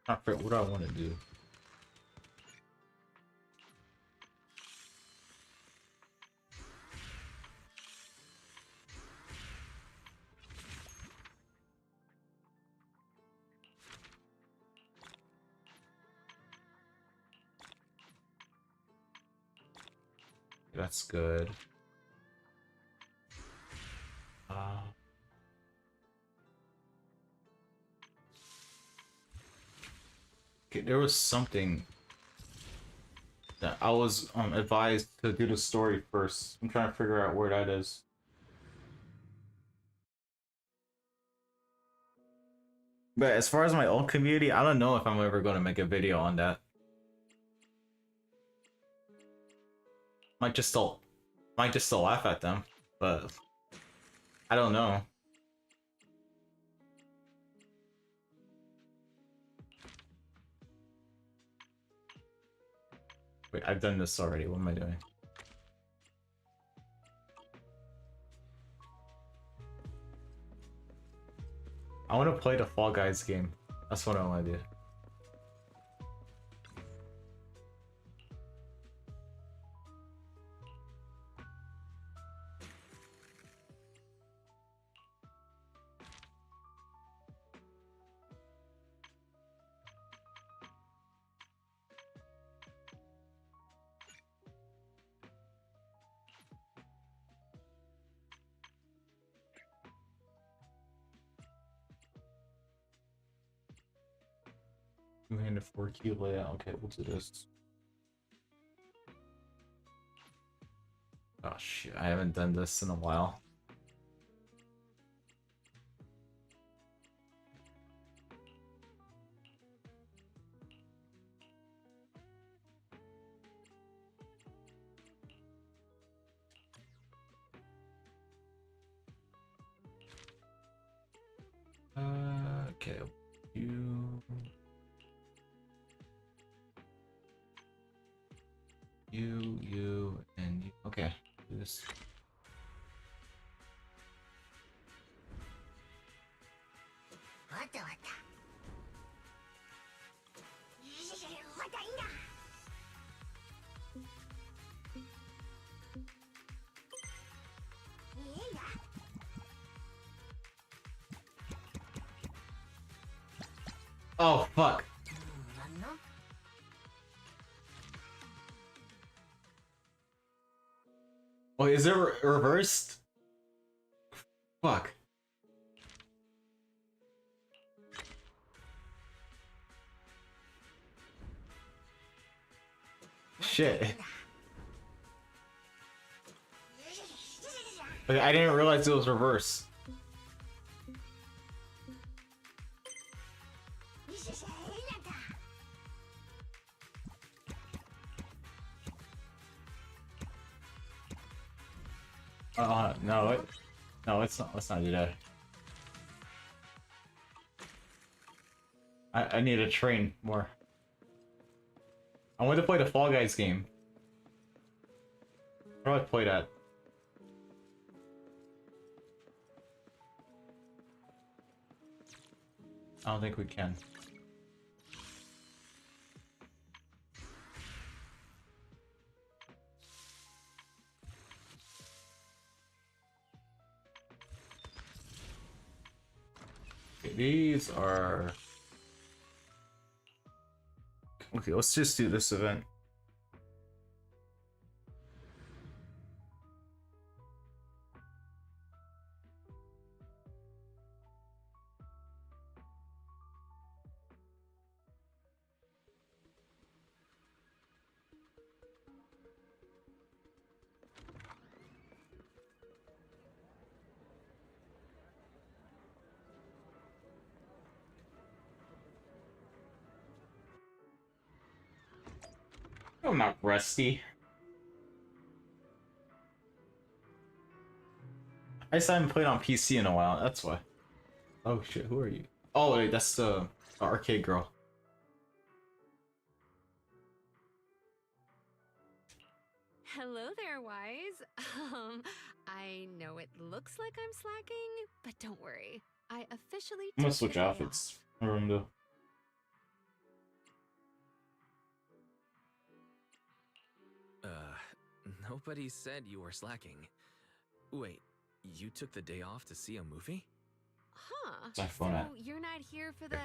I forget what I want to do. That's good. Okay, there was something that I was advised to do the story first. I'm trying to figure out where that is. But as far as my own community, I don't know if I'm ever going to make a video on that. Might just still laugh at them, but I don't know. Wait, I've done this already. What am I doing? I want to play the Fall Guys game. That's what I want to do. 2-handed 4-key layout. Okay, we'll do this. Oh shit, I haven't done this in a while. Okay, you, and you. Okay, do this. Oh fuck. Oh, is it reversed? Fuck. Shit. Okay, I didn't realize it was reversed. No, no, it's not. Let's not do that. I need to train more. I want to play the Fall Guys game. Where do I play that? I don't think we can. Okay, these are... Okay, let's just do this event. I'm not rusty. I just haven't played on PC in a while, that's why. Oh shit, who are you? Oh wait, that's the arcade girl. Hello there, Wise. I know it looks like I'm slacking, but don't worry. I officially I'm gonna took switch the day outfits. I remember. Nobody said you were slacking. Wait, you took the day off to see a movie? Huh. It's my phone app. So you're not here for the...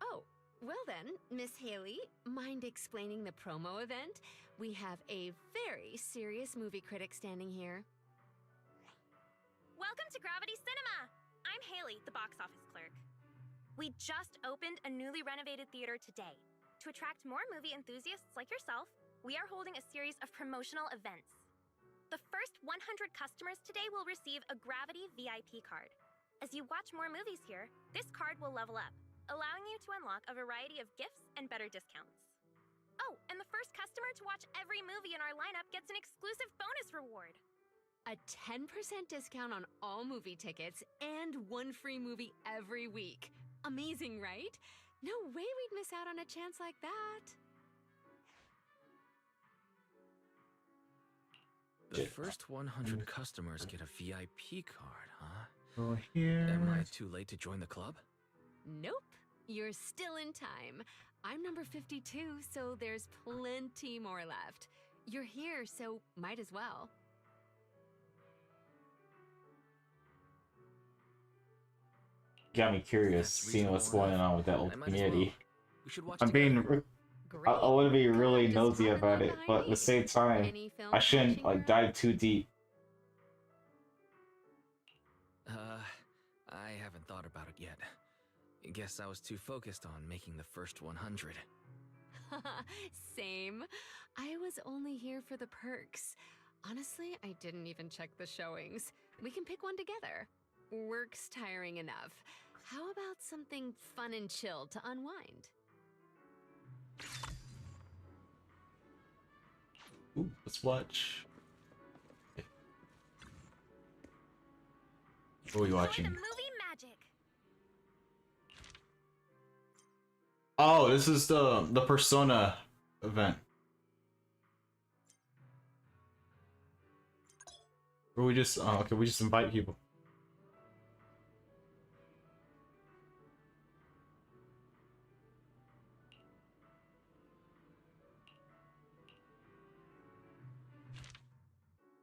Oh, well then, Miss Haley, mind explaining the promo event? We have a very serious movie critic standing here. Welcome to Gravity Cinema! I'm Haley, the box office clerk. We just opened a newly renovated theater today. To attract more movie enthusiasts like yourself, we are holding a series of promotional events. The first 100 customers today will receive a Gravity VIP card. As you watch more movies here, this card will level up, allowing you to unlock a variety of gifts and better discounts. Oh, and the first customer to watch every movie in our lineup gets an exclusive bonus reward. A 10% discount on all movie tickets and one free movie every week. Amazing, right? No way we'd miss out on a chance like that. The first 100 customers get a VIP card, huh? Go here. Am I too late to join the club? Nope, you're still in time. I'm number 52, so there's plenty more left. You're here, so might as well. Got me curious, seeing what's going on with that old community. We should watch I'm being... I want to be really nosy about it, but at the same time, I shouldn't like dive too deep. I haven't thought about it yet. Guess I was too focused on making the first 100. Same. I was only here for the perks. Honestly, I didn't even check the showings. We can pick one together. Work's tiring enough. How about something fun and chill to unwind? Ooh, let's watch. Okay. What are we watching? Movie magic. Oh, this is the Persona event. Or we just okay, we just invite people.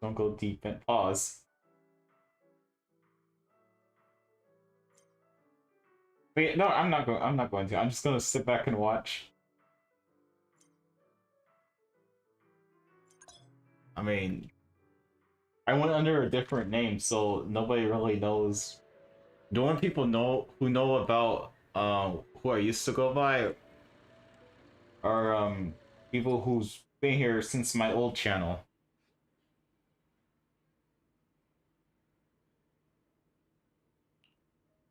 Don't go deep and pause. Wait, no, I'm not going to. I'm just gonna sit back and watch. I mean, I went under a different name, so nobody really knows. The only people who know about who I used to go by are people who's been here since my old channel.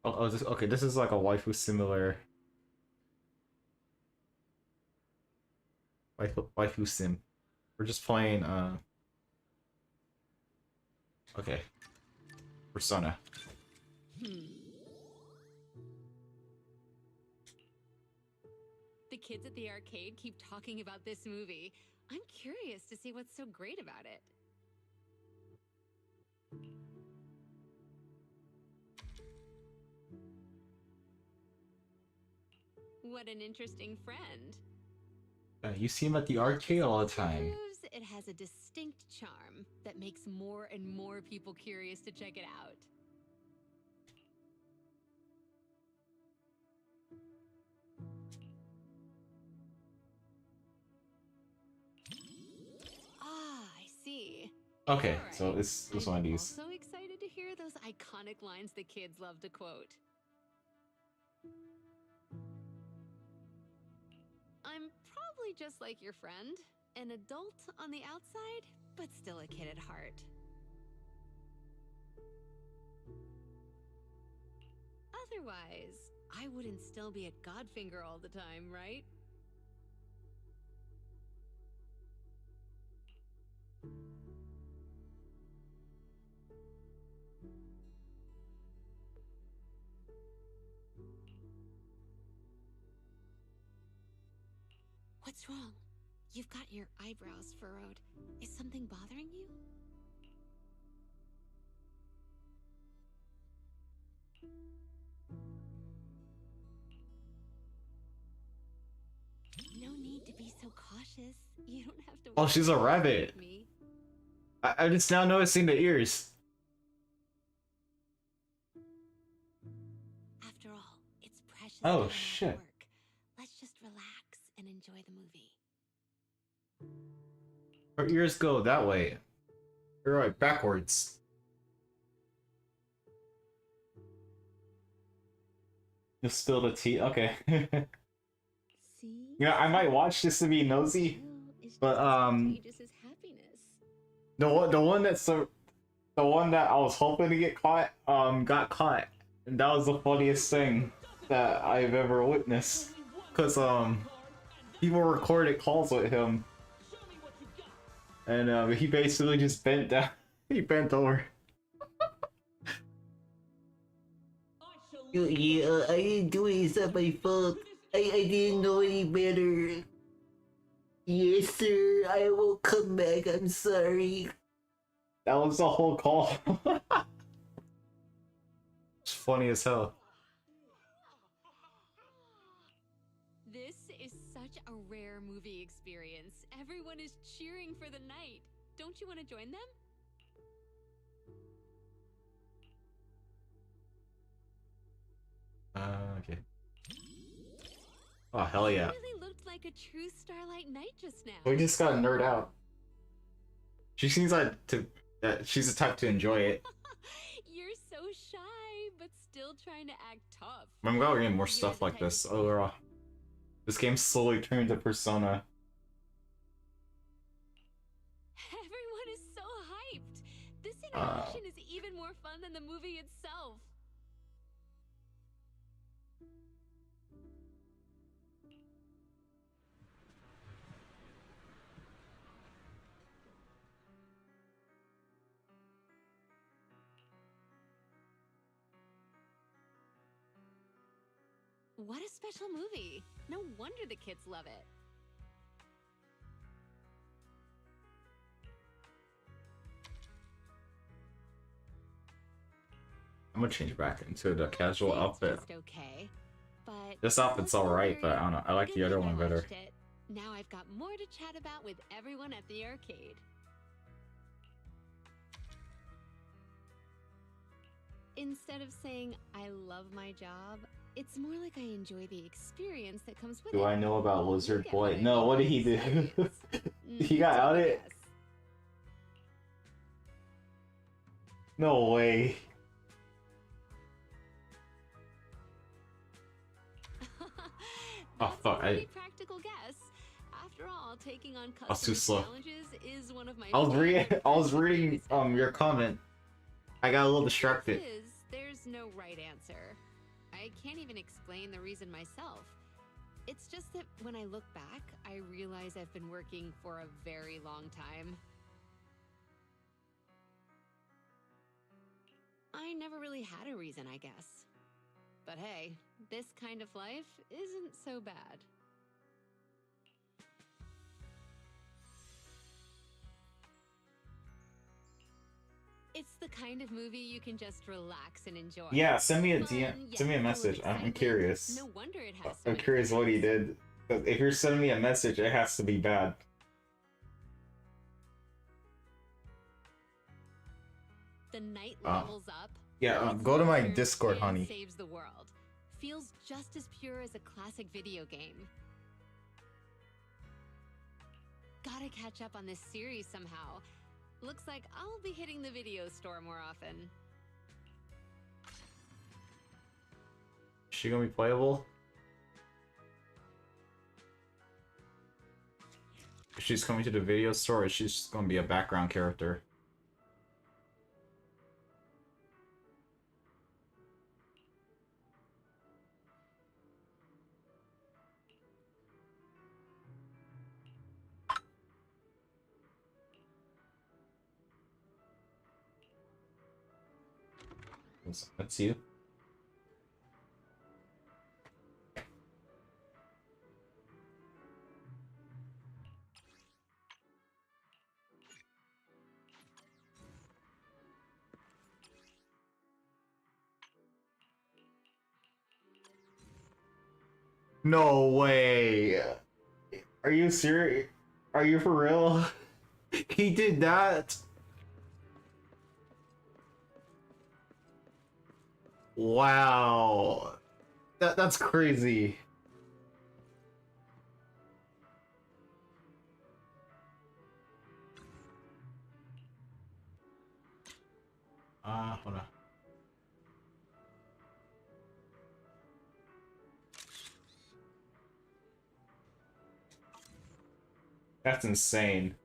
Oh, okay, this is like a waifu similar. Waifu sim. We're just playing, okay. Persona. The kids at the arcade keep talking about this movie. I'm curious to see what's so great about it. What an interesting friend. You see him at the arcade all the time. Proves it has a distinct charm that makes more and more people curious to check it out. Ah, I see. Okay, Alright. so it's one of these. I'm so excited to hear those iconic lines the kids love to quote. I'm probably just like your friend, an adult on the outside, but still a kid at heart. Otherwise, I wouldn't still be at Godfinger all the time, right? What's wrong? You've got your eyebrows furrowed. Is something bothering you? No need to be so cautious. You don't have to. Oh, she's a rabbit. Me. I'm just now noticing the ears. After all, it's precious. Oh, time at shit. work. Let's just relax and enjoy the movie. Her ears go that way. They're right backwards. You spill the tea. Okay. See? Yeah, I might watch this to be nosy, but the one that I was hoping to get caught got caught, and that was the funniest thing that I've ever witnessed. Cause people recorded calls with him, and he basically just bent down. He bent over. Yeah, I didn't do it. It's not my fault. I didn't know any better. Yes, sir. I will come back. I'm sorry. That was the whole call. It's funny as hell. This is such a rare movie experience. Everyone is cheering for the night. Don't you want to join them? Okay. Oh, hell yeah. It really looked like a true Starlight Night just now. We just got nerd out. She seems like to she's the type to enjoy it. You're so shy, but still trying to act tough. I'm glad we're getting more stuff like this. Overall, this game slowly turned into Persona. Everyone is so hyped. This interaction is even more fun than the movie itself. What a special movie. No wonder the kids love it. I'm gonna change back into the casual outfit. Just okay, but This outfit's alright, but I don't know. I like the other one better. it. Now I've got more to chat about with everyone at the arcade. Instead of saying I love my job, it's more like I enjoy the experience that comes with it. Do I know about Lizard get Boy? what I No, mean what by did he do? experience. He got Take a outed? guess. No way. That's fuck, a pretty practical guess. After all, taking on I was too customer slow. challenges is one of my I was favorite reading your comment. I got a little distracted. Truth is, there's no right answer. I can't even explain the reason myself. It's just that when I look back, I realize I've been working for a very long time. I never really had a reason, I guess. But hey, this kind of life isn't so bad. It's the kind of movie you can just relax and enjoy. Yeah, send me a Fun, DM. yet Send me a full of message. I'm excitement. curious. No wonder it has so I'm many curious what he fans. did. 'Cause if you're sending me a message, it has to be bad. The night levels up. Yeah, it's go to my modern, Discord, and honey. Saves the world. Feels just as pure as a classic video game. Gotta catch up on this series somehow. Looks like I'll be hitting the video store more often. Is she gonna be playable? If she's coming to the video store, or is she just gonna be a background character? That's you. No way. Are you serious? Are you for real? He did that? Wow. That's crazy. Hold on. That's insane.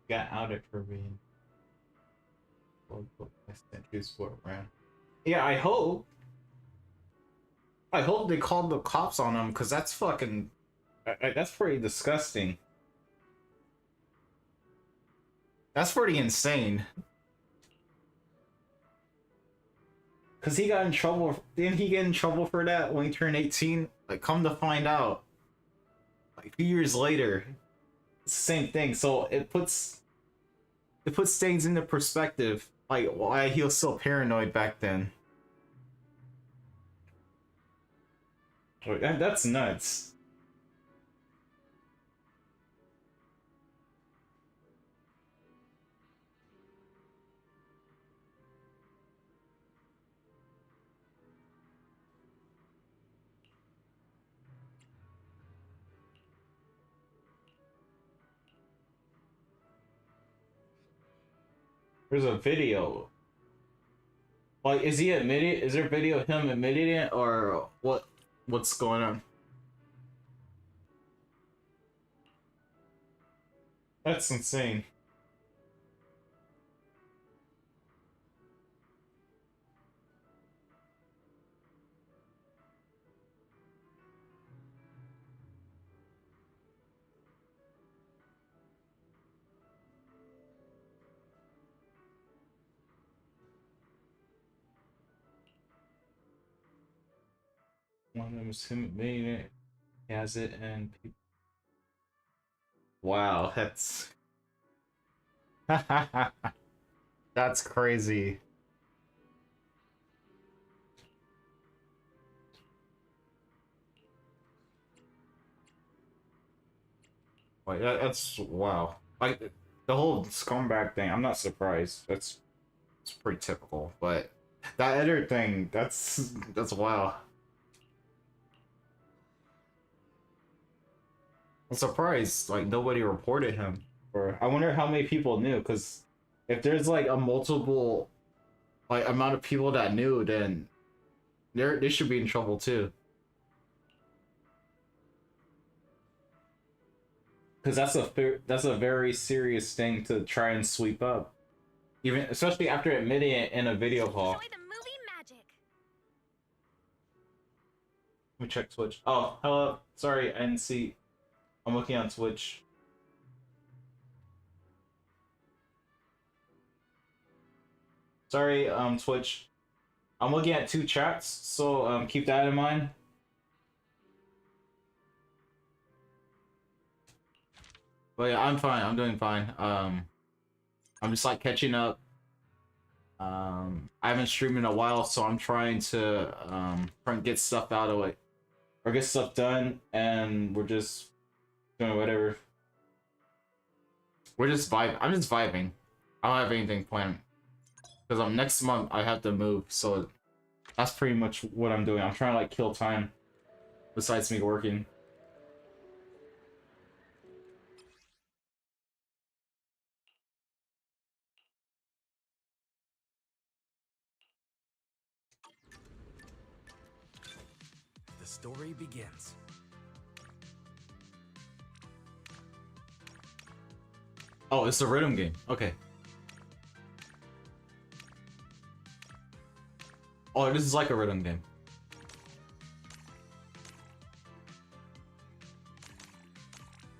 Got outed for being Yeah, I hope they called the cops on him, because that's fucking that's pretty disgusting. That's pretty insane. Cause he got in trouble. Didn't he get in trouble for that when he turned 18? Like, come to find out, like a few years later, it's the same thing. So it puts things into perspective, like why he was so paranoid back then. Like, that's nuts. There's a video. Like, is he admitted? Is there a video of him admitting it, or what? What's going on? That's insane. One of them is him admitting it. He has it, and people. Wow, that's that's crazy. Like that's wow. Like the whole scumbag thing. I'm not surprised. It's pretty typical. But that other thing, that's wow. I'm surprised like nobody reported him. Or I wonder how many people knew, because if there's like a multiple like amount of people that knew, then they should be in trouble too. Because that's a very serious thing to try and sweep up, even especially after admitting it in a video call. Enjoy the movie magic. Let me check Twitch. Oh, hello. Sorry, I didn't see. I'm looking on Twitch. Sorry, Twitch. I'm looking at two chats, so keep that in mind. But yeah, I'm fine. I'm doing fine. I'm just like catching up. I haven't streamed in a while, so I'm trying to get stuff out of it, or get stuff done, and we're just doing whatever. We're just vibing. I'm just vibing. I don't have anything planned because next month I have to move, so that's pretty much what I'm doing. I'm trying to like kill time besides me working. The story begins. Oh, it's a rhythm game. Okay. Oh, this is like a rhythm game.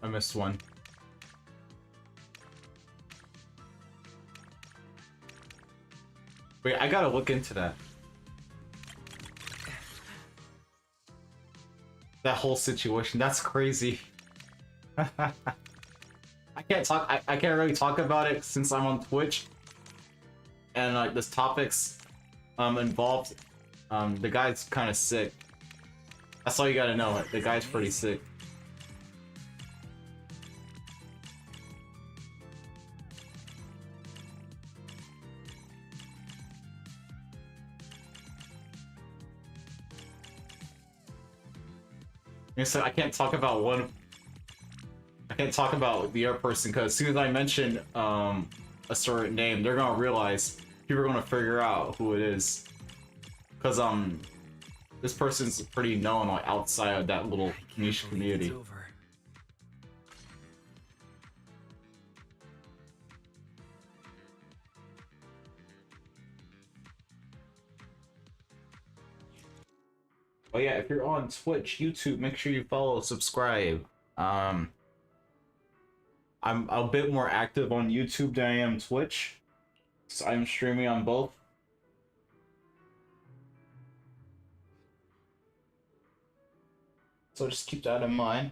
I missed one. Wait, I gotta look into that. That whole situation. That's crazy. I can't really talk about it since I'm on Twitch, and like this topic's involved. The guy's kind of sick. That's all you gotta know. The guy's pretty sick. So I can't talk about one. I can't talk about the other person because as soon as I mention a certain name, they're gonna realize, people are gonna figure out who it is. Because this person's pretty known like outside of that little niche community. But yeah, if you're on Twitch, YouTube, make sure you follow, subscribe. I'm a bit more active on YouTube than I am Twitch, so I'm streaming on both. So just keep that in mind.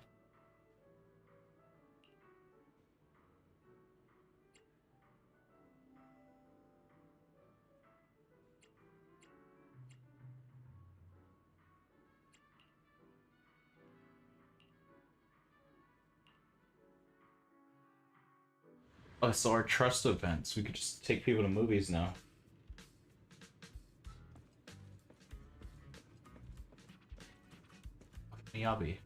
Oh, so our trust events, we could just take people to movies now. Miyabi.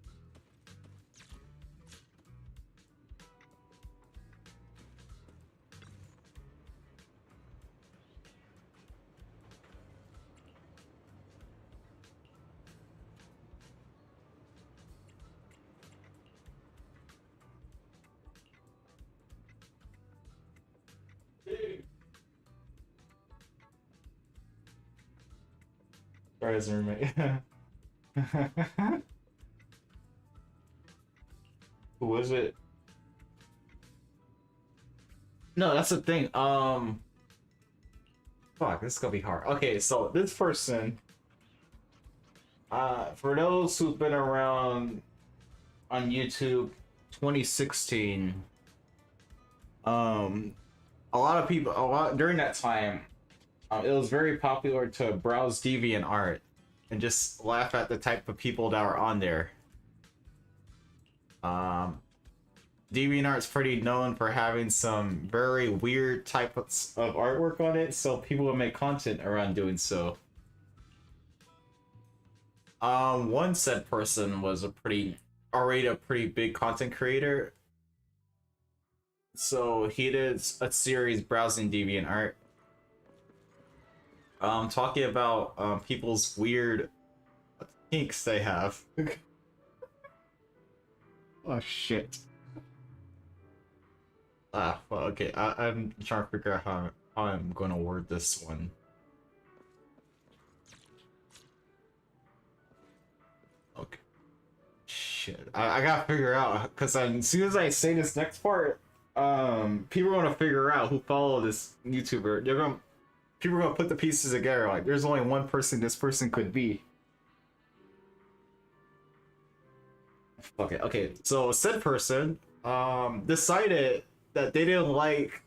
Sorry, as a roommate. Who was it? No, that's the thing. Fuck, this is gonna be hard. Okay, so this person, for those who've been around on YouTube, 2016, a lot of people, during that time, it was very popular to browse DeviantArt and just laugh at the type of people that are on there. DeviantArt's pretty known for having some very weird types of artwork on it, so people will make content around doing so. One said person was already a pretty big content creator, so he did a series browsing DeviantArt, talking about people's weird kinks they have. Oh shit. Well, okay, I'm trying to figure out how I'm gonna word this one. Okay. Shit. I gotta figure out, because as soon as I say this next part, people are gonna figure out who follow this YouTuber. People are gonna put the pieces together, like, there's only one person this person could be. Okay, okay, so said person, decided that they didn't like,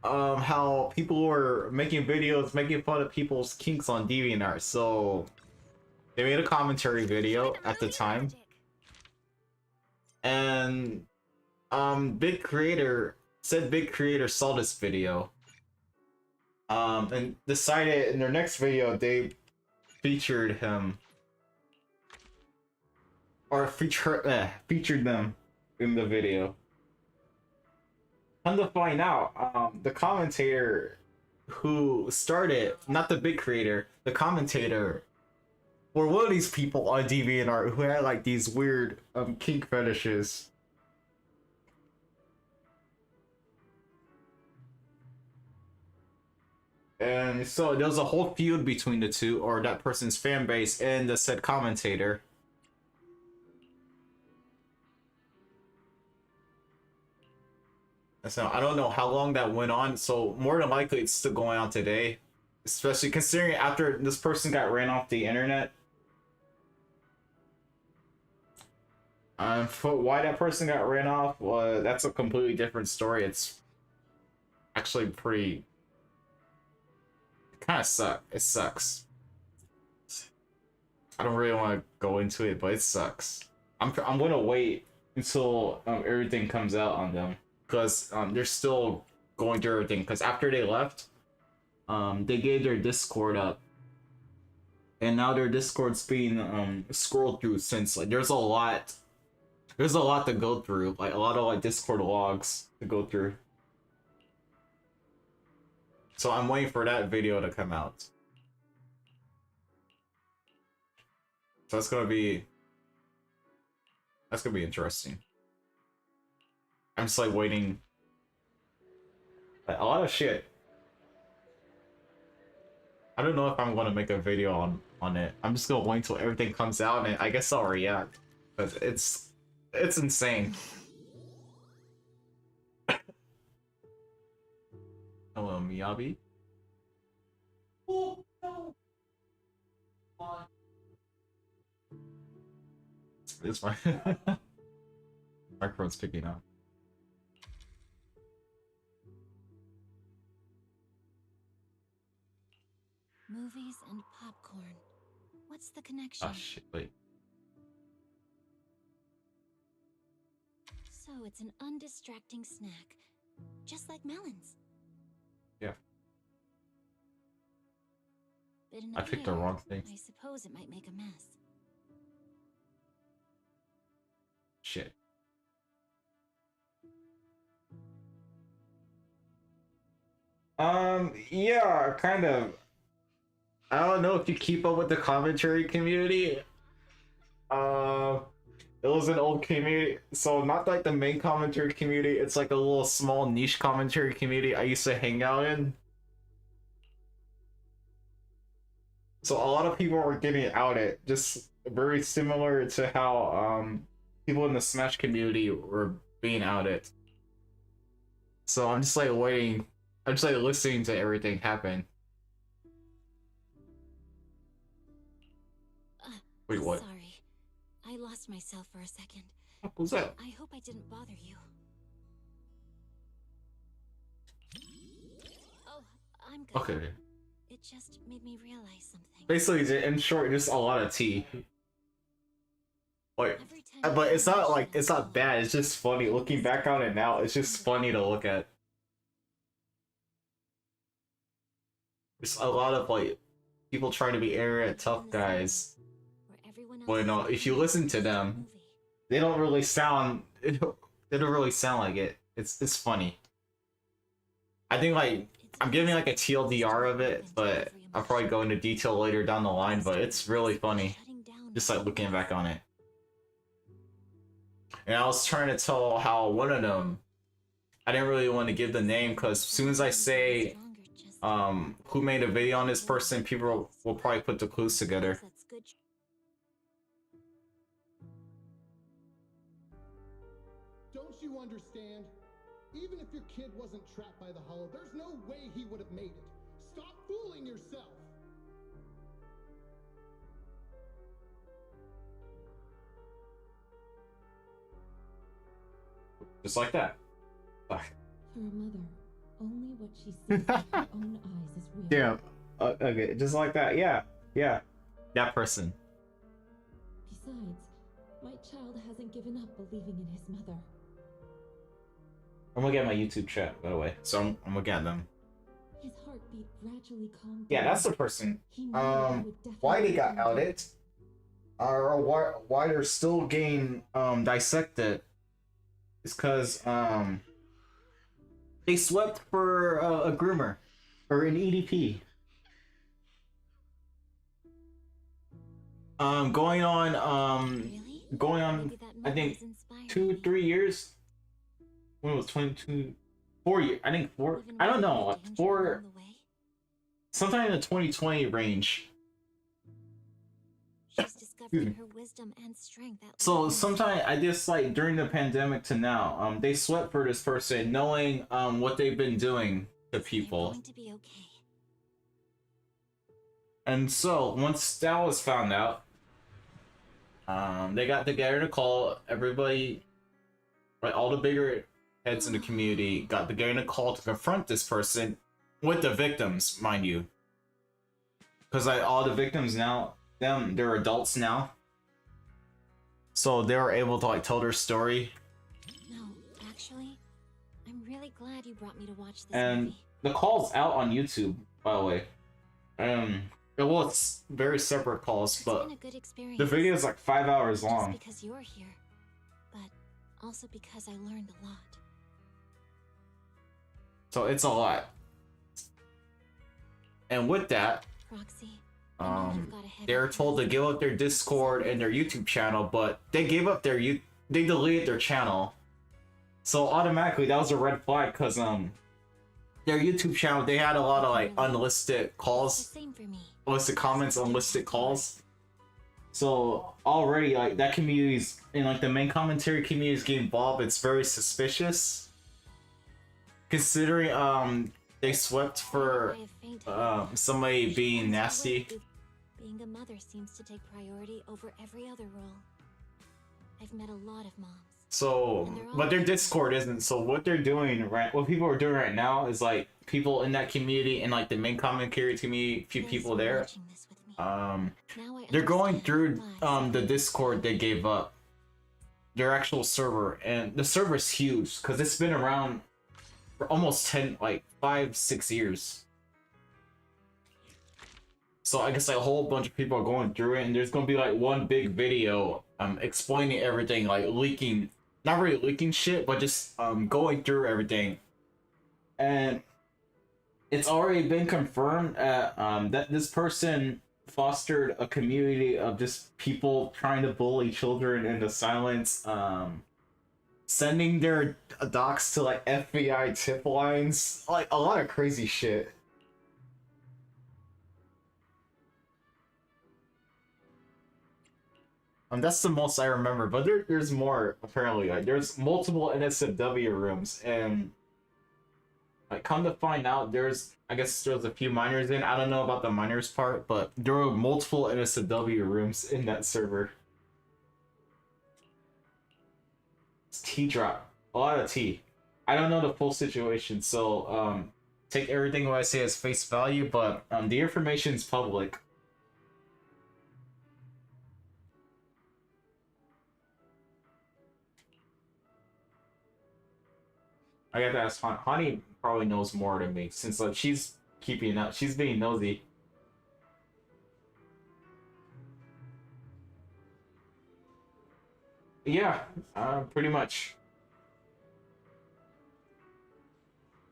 how people were making videos making fun of people's kinks on DeviantArt, so they made a commentary video at the time, and big creator saw this video, and decided in their next video they featured him, or featured them in the video. Come to find out, the commentator who started, not the big creator, the commentator, were one of these people on DeviantArt who had like these weird kink fetishes. And so there was a whole feud between the two, or that person's fan base and the said commentator. So I don't know how long that went on, so more than likely it's still going on today. Especially considering after this person got ran off the internet. For why that person got ran off, that's a completely different story. It's actually pretty... It kind of it sucks. I don't really want to go into it, but it sucks. I'm gonna wait until everything comes out on them. Because they're still going through everything. Because after they left, they gave their Discord up, and now their Discord's being scrolled through since. Like, there's a lot to go through. Like, a lot of like Discord logs to go through. So I'm waiting for that video to come out. So that's gonna be interesting. I'm just like waiting. A lot of shit. I don't know if I'm gonna make a video on it. I'm just gonna wait until everything comes out, and I guess I'll react. But it's insane. Hello, Miyabi. Oh no. it's fine. Microphone's picking up. Movies and popcorn. What's the connection? Oh shit, wait. So it's an undistracting snack, just like melons. Yeah. But in I picked the wrong thing. I suppose it might make a mess. Shit. Yeah, kind of. I don't know if you keep up with the commentary community. It was an old community, so not like the main commentary community, it's like a little small niche commentary community I used to hang out in. So a lot of people were getting outed, just very similar to how people in the Smash community were being outed. So I'm just like waiting, I'm just like listening to everything happen. Wait, what? Sorry. I lost myself for a second. What was that? I hope I didn't bother you. Oh, I'm good. Okay. It just made me realize something. Basically, in short, just a lot of tea. Like, but it's not like, it's not bad, it's just funny. Looking back on it now, it's just funny to look at. There's a lot of like people trying to be arrogant tough guys. When if you listen to them, they don't really sound they don't really sound like it. It's funny. I think like I'm giving like a TLDR of it, but I'll probably go into detail later down the line, but it's really funny. Just like looking back on it. And I was trying to tell how one of them, I didn't really want to give the name because as soon as I say who made a video on this person, people will probably put the clues together. Don't you understand? Even if your kid wasn't trapped by the hollow, there's no way he would have made it. Stop fooling yourself! Just like that. For a mother, only what she sees with her own eyes is real. Damn. Okay, just like that. Yeah. Yeah. That person. Besides, my child hasn't given up believing in his mother. I'm gonna get my YouTube chat, by the way. So I'm gonna get them. His heartbeat gradually calmed Yeah, down. that's the person. He knew I would Why they definitely got find outed, or why they're still getting dissected, is because they swept for a groomer or an EDP. Going on I think 2-3 years. When it was 22, 4 years, I think 4, I don't know, like 4, sometime in the 2020 range. She's discovering her wisdom and strength. So sometime, I guess like during the pandemic to now, they swept for this person knowing what they've been doing to people. And so once that was found out, they got together to call everybody, like all the bigger heads in the community got together in a call to confront this person with the victims, mind you. Because like all the victims now, they're adults now. So they were able to like tell their story. No, actually, I'm really glad you brought me to watch this And movie. the call's out on YouTube, by the way. Well, it's very separate calls, but Been a good experience. the video is like 5 hours long. Just because you're here, but also because I learned a lot. So it's a lot. And with that, Roxy, they're told to give up their Discord and their YouTube channel, but they gave up their they deleted their channel. So automatically that was a red flag because their YouTube channel, they had a lot of like unlisted calls, unlisted comments, unlisted calls. So already like that community's and like the main commentary community is getting involved. It's very suspicious. Considering they swept for somebody being nasty. Being a mother seems to take priority over every other role. I've met a lot of moms. So, but their Discord isn't. So what they're doing right, what people are doing right now is like people in that community and like the main commentary community, few people there. They're going through the Discord they gave up, their actual server, and the server is huge because it's been around for almost 10, like 5-6 years. So I guess like a whole bunch of people are going through it, and there's gonna be like one big video explaining everything, like leaking, not really leaking shit, but just going through everything. And it's already been confirmed that this person fostered a community of just people trying to bully children into silence, sending their docs to like FBI tip lines, like a lot of crazy shit. That's the most I remember, but there's more apparently. Like there's multiple NSFW rooms, and like come to find out, I guess there's a few minors in. I don't know about the minors part, but there were multiple NSFW rooms in that server. It's tea drop, a lot of tea. I don't know the full situation, so take everything what I say as face value, but the information is public. I got to ask Honey probably knows more than me since like she's keeping up. She's being nosy. Yeah, pretty much.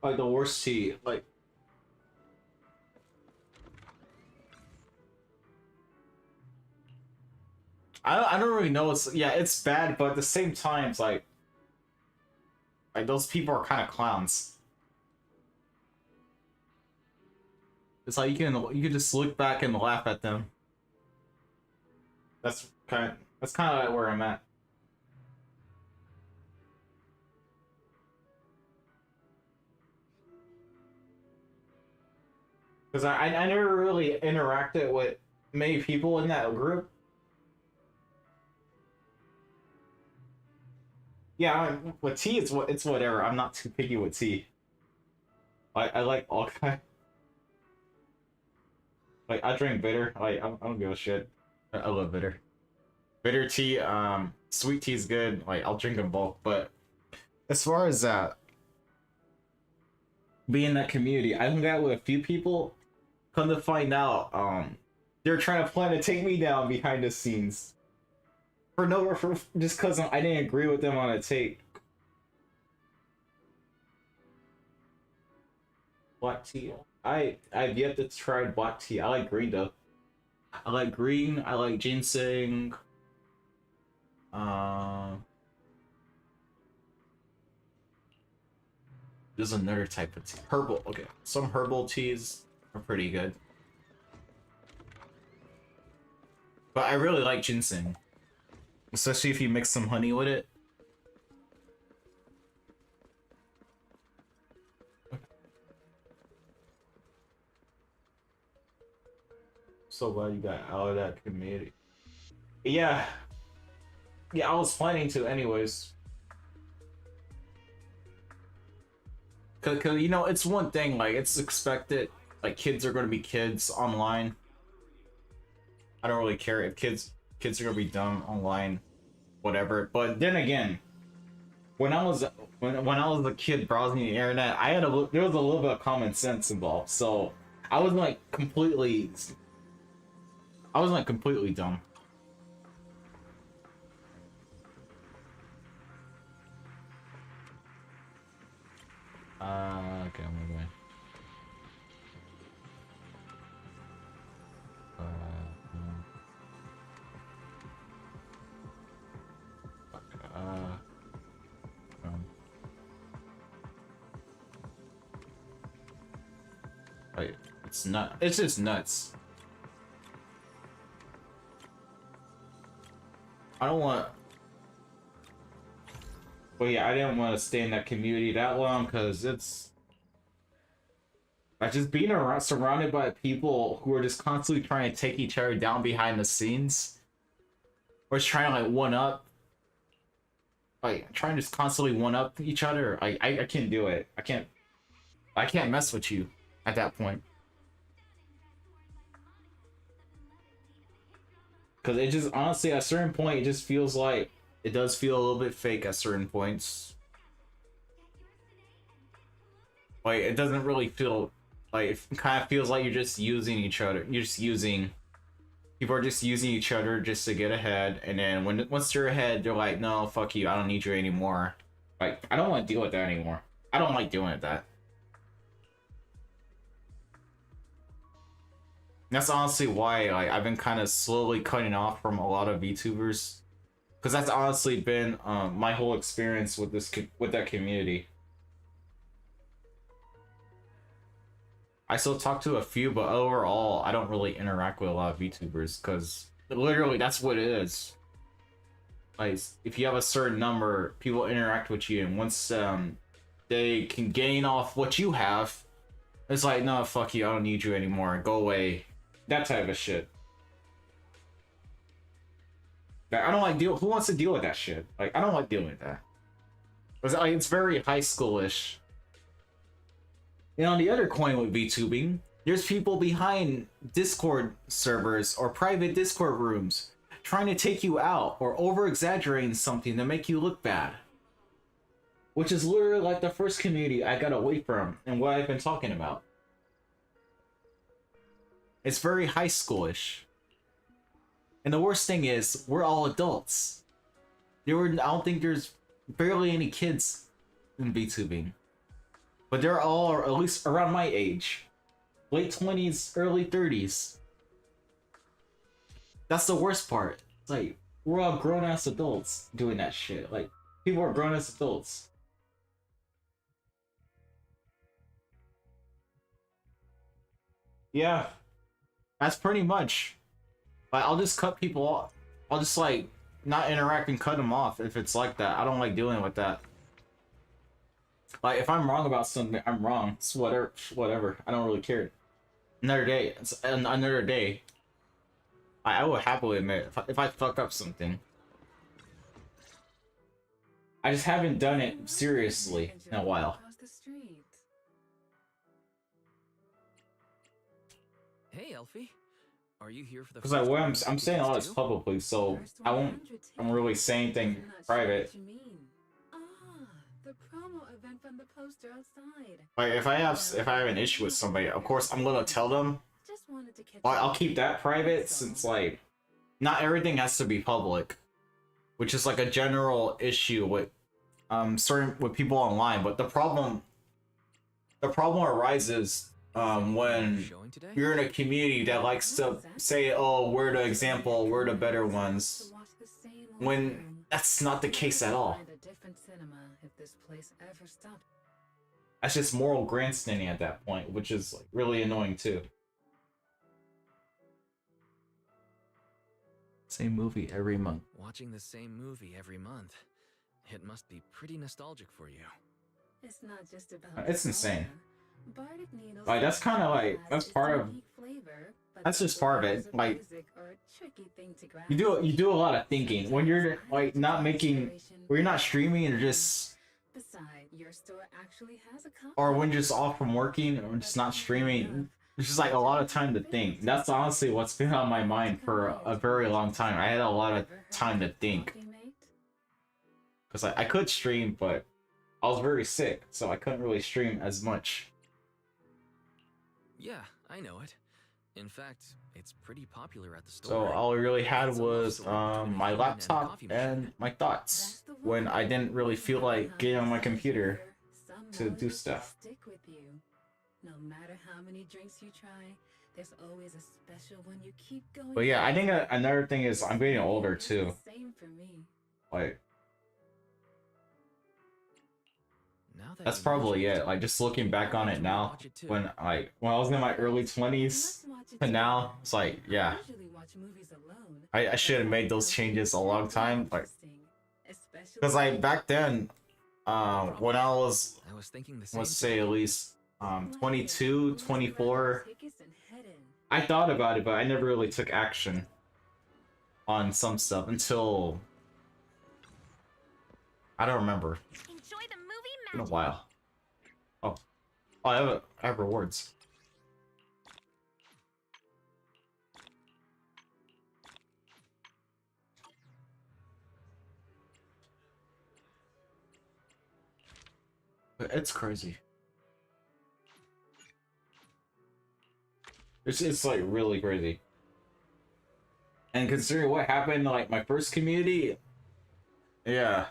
Like the worst tea, like. I don't really know. It's bad, but at the same time, it's like those people are kind of clowns. It's like you can just look back and laugh at them. That's kind of where I'm at. Because I never really interacted with many people in that group. Yeah, with tea, it's whatever. I'm not too picky with tea. I like all kind. Like I drink bitter. Like I don't give a shit. I love bitter. Bitter tea. Sweet tea is good. Like I'll drink in bulk. But as far as being in that community, I hung out with a few people. Come to find out, they're trying to plan to take me down behind the scenes. For just because I didn't agree with them on a take. Black tea. I've yet to try black tea. I like green though. I like green. I like ginseng. There's another type of tea. Herbal. Okay, some herbal teas are pretty good. But I really like ginseng. Especially if you mix some honey with it. So glad you got out of that community. Yeah. Yeah, I was planning to anyways. Cause you know, it's one thing, like, it's expected, like, kids are gonna be kids online. I don't really care if kids are gonna be dumb online, whatever. But then again, when I was a kid browsing the internet, there was a little bit of common sense involved. So I wasn't like completely dumb. Okay, I'm going. Wait, it's just nuts. I don't want. But yeah, I didn't want to stay in that community that long because it's like just being surrounded by people who are just constantly trying to take each other down behind the scenes, or just trying to like one up. like trying to just constantly one up each other. I can't do it. I can't mess with you at that point. Because it just, honestly, at a certain point, it just feels like, it does feel a little bit fake at certain points. Like, it doesn't really feel, like, it kind of feels like you're just using each other. You're just using, people are just using each other just to get ahead. And then once they're ahead, they're like, no, fuck you, I don't need you anymore. Like, I don't want to deal with that anymore. I don't like dealing with that. That's honestly why, like, I've been kind of slowly cutting off from a lot of VTubers, because that's honestly been my whole experience with that community. I still talk to a few, but overall, I don't really interact with a lot of VTubers, because literally that's what it is. Like, if you have a certain number, people interact with you, and once they can gain off what you have, it's like, no, fuck you, I don't need you anymore, go away. That type of shit. Like, I don't like who wants to deal with that shit? Like, I don't like dealing with that. It's very high schoolish. And on the other coin with VTubing, there's people behind Discord servers or private Discord rooms trying to take you out or over-exaggerating something to make you look bad. Which is literally like the first community I got away from and what I've been talking about. It's very high schoolish. And the worst thing is, we're all adults. I don't think there's barely any kids in VTubing. But they're all at least around my age. Late 20s, early 30s. That's the worst part. It's like, we're all grown-ass adults doing that shit. Like, people are grown-ass adults. Yeah. That's pretty much. Like, I'll just cut people off. I'll just, like, not interact and cut them off if it's like that. I don't like dealing with that. Like, if I'm wrong about something, I'm wrong. It's whatever. I don't really care. Another day. It's another day. I will happily admit if I fuck up something. I just haven't done it seriously in a while. Hey, Elfie. Are you here for the Because like, I'm saying all this publicly, so I won't really say anything private. The promo event from the poster outside. Like, if I have an issue with somebody, of course I'm gonna tell them. I'll keep that private, since like not everything has to be public, which is like a general issue with with people online. But the problem arises when you're in a community that likes to say, oh, we're the example, we're the better ones, when that's not the case at all. That's just moral grandstanding at that point, which is like really annoying too. Same movie every month. Watching the same movie every month. It must be pretty nostalgic for you. It's not just about It's insane. Like, that's kind of like, that's part of, that's just part of it. Like, you do a lot of thinking when you're like not making, when you're not streaming and just, or when you're just off from working or just not streaming. There's just like a lot of time to think. That's honestly what's been on my mind for a very long time. I had a lot of time to think. Because I could stream, but I was very sick, so I couldn't really stream as much. Yeah, I know it. In fact, it's pretty popular at the store. So all I really had was my laptop and my thoughts when I didn't really feel like getting on my computer to do stuff. No matter how many drinks you try, there's always a special one you keep going. But yeah, I think another thing is I'm getting older too. Same for me. Like, that's probably it. Like, just looking back on it now, when I was in my early 20s to now, it's like, yeah, I should have made those changes a long time. Like, because like back then, when I was, let's say at least 22, 24, I thought about it, but I never really took action on some stuff until I don't remember. Enjoy the movie It's been a magic. while. Oh, I have rewards. It's crazy. It's like really crazy. And considering what happened, like my first community, yeah.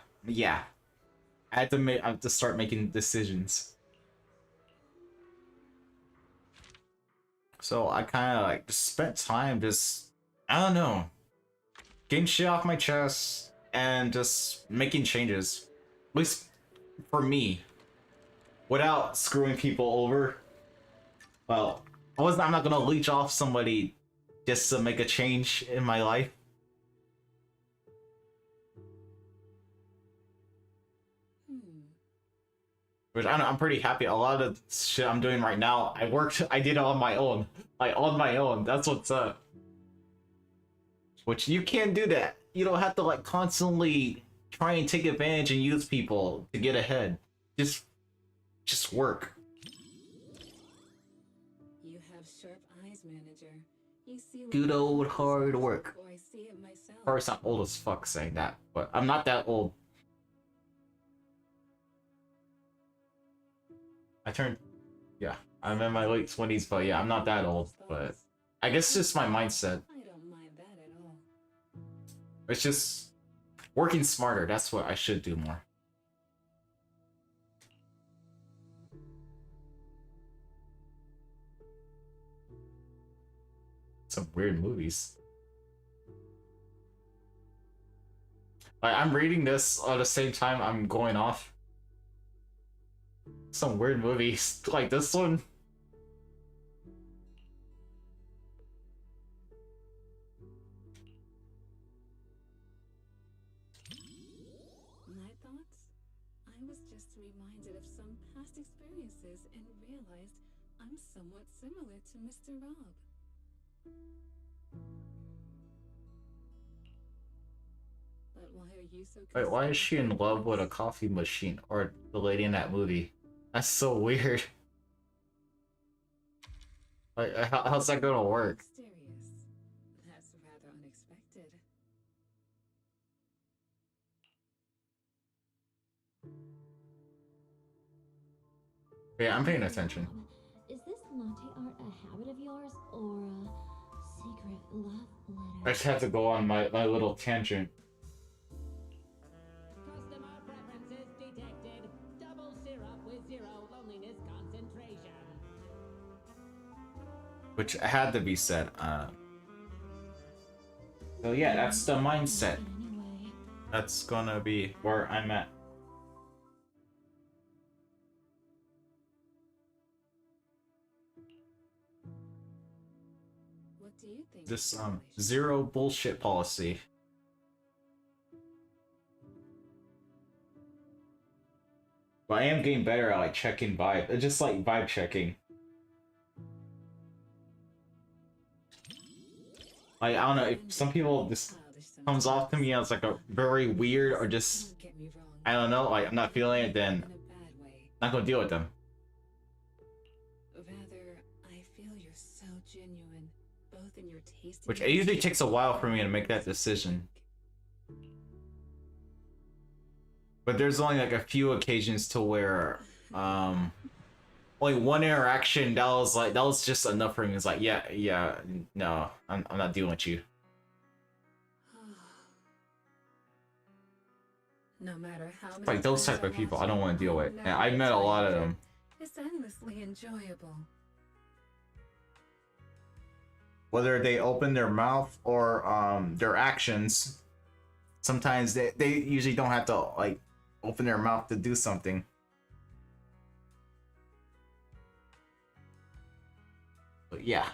I have to start making decisions. So I kind of like just spent time I don't know, getting shit off my chest and just making changes. At least for me, without screwing people over. Well, I'm not gonna leech off somebody just to make a change in my life. Which I'm pretty happy. A lot of shit I'm doing right now, I did it on my own. Like, on my own. That's what's up. Which you can't do that. You don't have to, like, constantly try and take advantage and use people to get ahead. Just work. You have sharp eyes, manager. You see Good old hard work. I see it myself. Or it's not old as fuck saying that, but I'm not that old. Yeah, I'm in my late 20s, but yeah, I'm not that old, but I guess it's just my mindset. I don't mind that at all. It's just working smarter. That's what I should do more. Some weird movies. Like, I'm reading this at the same time I'm going off. Some weird movies, like this one. My thoughts? I was just reminded of some past experiences and realized I'm somewhat similar to Mr. Rob. But why are you so Wait, why is she in love with a coffee machine? Or the lady in that movie? That's so weird. Like, how's that gonna work? Mysterious. That's rather unexpected. Yeah, I'm paying attention. Is this latte art a habit of yours or a secret love letter? I just have to go on my little tangent. Customer preferences detected. Double syrup with 0 loneliness concentration. Which had to be said. So yeah, that's the mindset. That's gonna be where I'm at. What do you think? This zero bullshit policy. But I am getting better at like checking vibe. Just like vibe checking. Like, I don't know, if some people just comes off to me as like a very weird or just, I don't know, like I'm not feeling it, then not gonna deal with them. Rather, I feel you're so genuine, both in your taste. Which it usually takes a while for me to make that decision. But there's only like a few occasions to where, only one interaction that was just enough for me. It's like, yeah, no, I'm not dealing with you. No matter how many Like those type of people, I don't want to deal with. And I met a lot of them. It's endlessly enjoyable. Whether they open their mouth or their actions, sometimes they usually don't have to like open their mouth to do something. But yeah.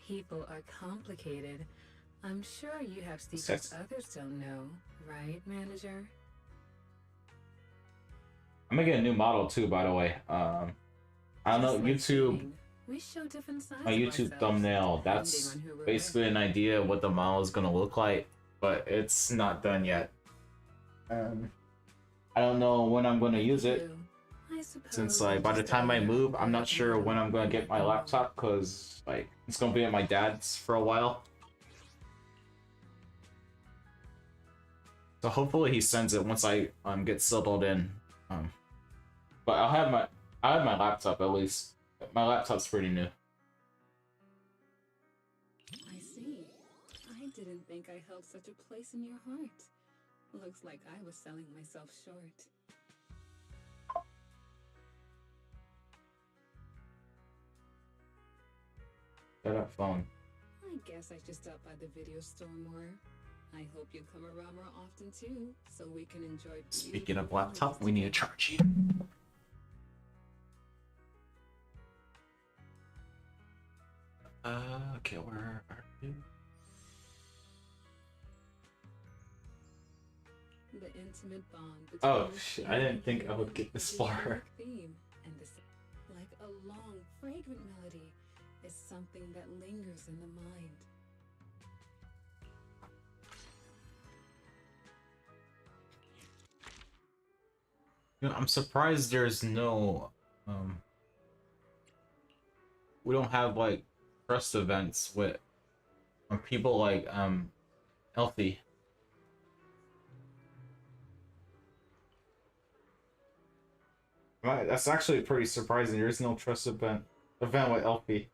People are complicated. I'm sure you have secrets others don't know, right, manager? I'm gonna get a new model too, by the way. I don't know, YouTube. We show different sides My of YouTube ourselves, thumbnail. depending That's on who we're basically an idea of what the model is gonna look like. but it's not done yet. I don't know when I'm gonna use it. Since like by the time I move, I'm not sure when I'm gonna get my laptop because like it's gonna be at my dad's for a while. So hopefully he sends it once I get settled in. But I have my laptop at least. My laptop's pretty new. I see. I didn't think I held such a place in your heart. Looks like I was selling myself short. Shut up, phone. I guess I should stop by the video store more. I hope you come around more often too, so we can enjoy. Speaking of laptop, we need to charge you. Okay, where are you? The intimate bond between Oh shit! I didn't think I would get this far. Theme and this, like a long, fragrant melody, is something that lingers in the mind. You know, I'm surprised there's no we don't have like trust events with people like Elfie. Right, that's actually pretty surprising. There's no trust event with Elfie.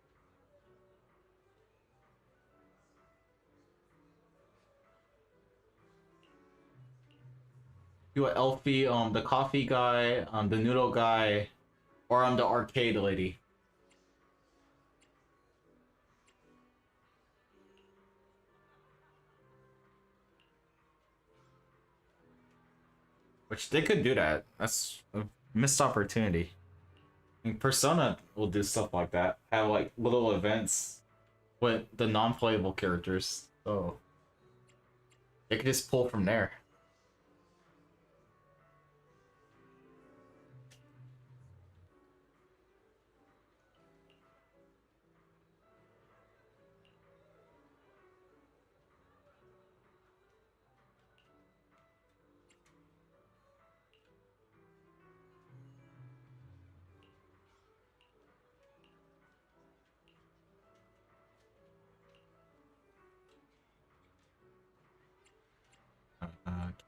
You got Elfie, the coffee guy, the noodle guy, or the arcade lady. Which they could do that. That's a missed opportunity. I mean, Persona will do stuff like that. Have like little events with the non-playable characters. So they could just pull from there.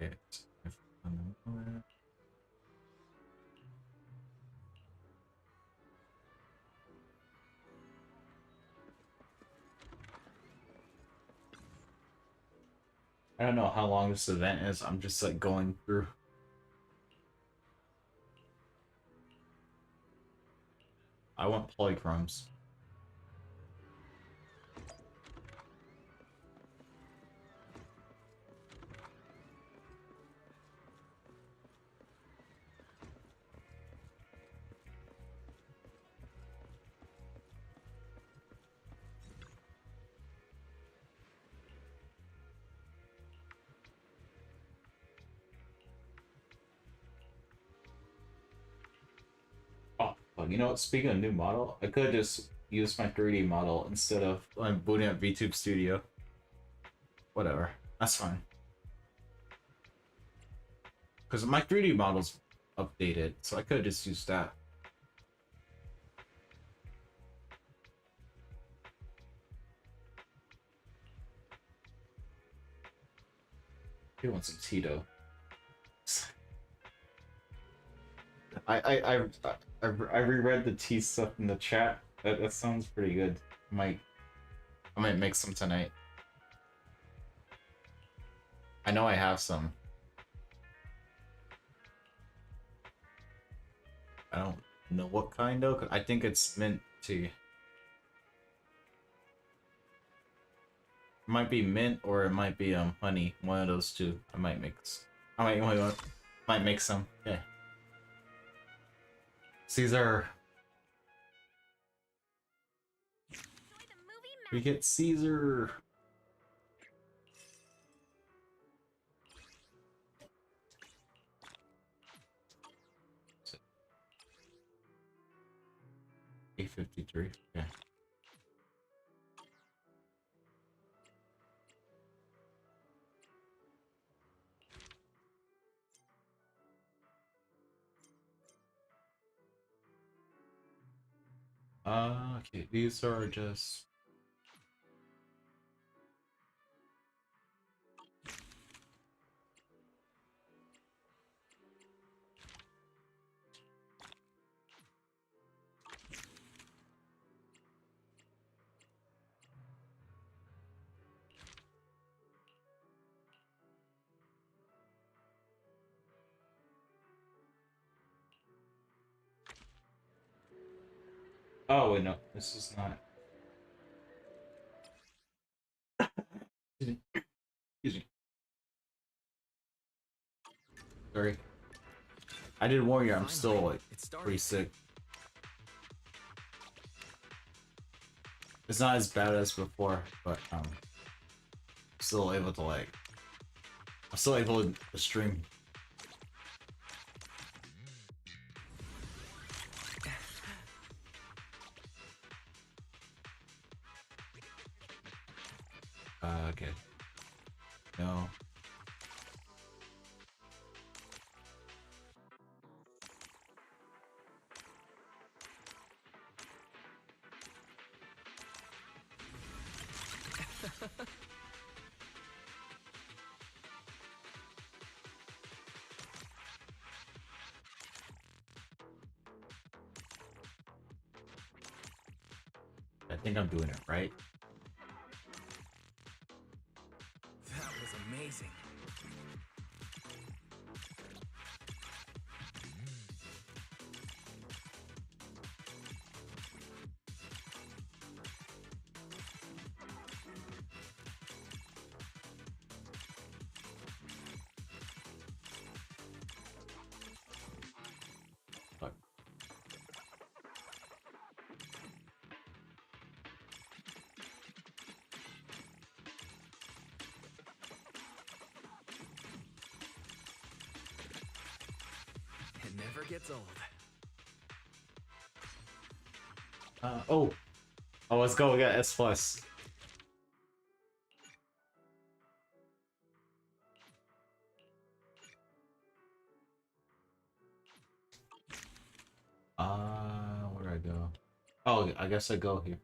Okay. I don't know how long this event is. I'm just like going through. I want polychromes. You know what, speaking of new model, I could just use my 3D model instead of booting up VTube Studio. Whatever, that's fine. Because my 3D model's updated, so I could just use that. You want some Tito? I reread the tea stuff in the chat. That sounds pretty good. I might make some tonight. I know I have some. I don't know what kind though. 'Cause I think it's mint tea. It might be mint or it might be honey. One of those two. I might mix. I might make some. Yeah. Caesar. We get Caesar. $8.53. Yeah. Okay, these are just... Oh, wait, no, this is not. Excuse me. Excuse me. Sorry. I did warn you, I'm still, like, pretty sick. It's not as bad as before, but, still able to, like... I'm still able to stream. Okay. No. I think I'm doing it right. That was amazing. Fuck. It never gets old. Oh, let's go. We got S plus. Where do I go? Oh, I guess I go here.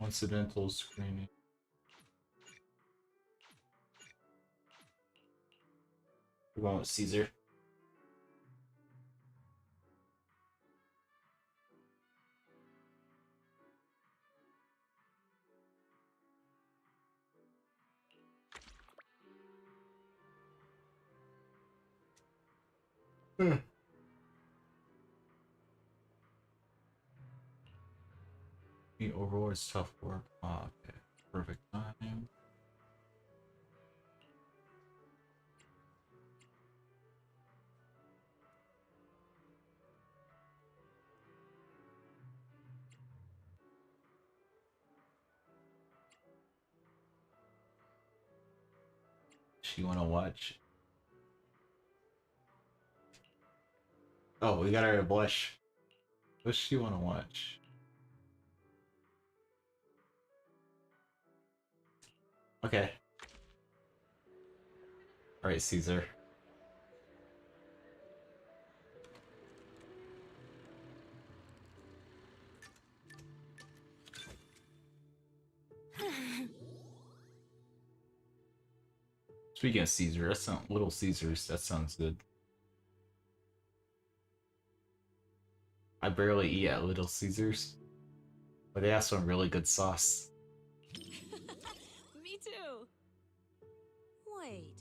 Incidental screening. We're going with Caesar. The overall is tough work. Okay, perfect time. She wanna watch? Oh, we got her to blush. What's she wanna watch? Okay. Alright, Caesar. Speaking of Caesar, that sounds Little Caesars. That sounds good. I barely eat at Little Caesars, but they have some really good sauce. Me too. Wait.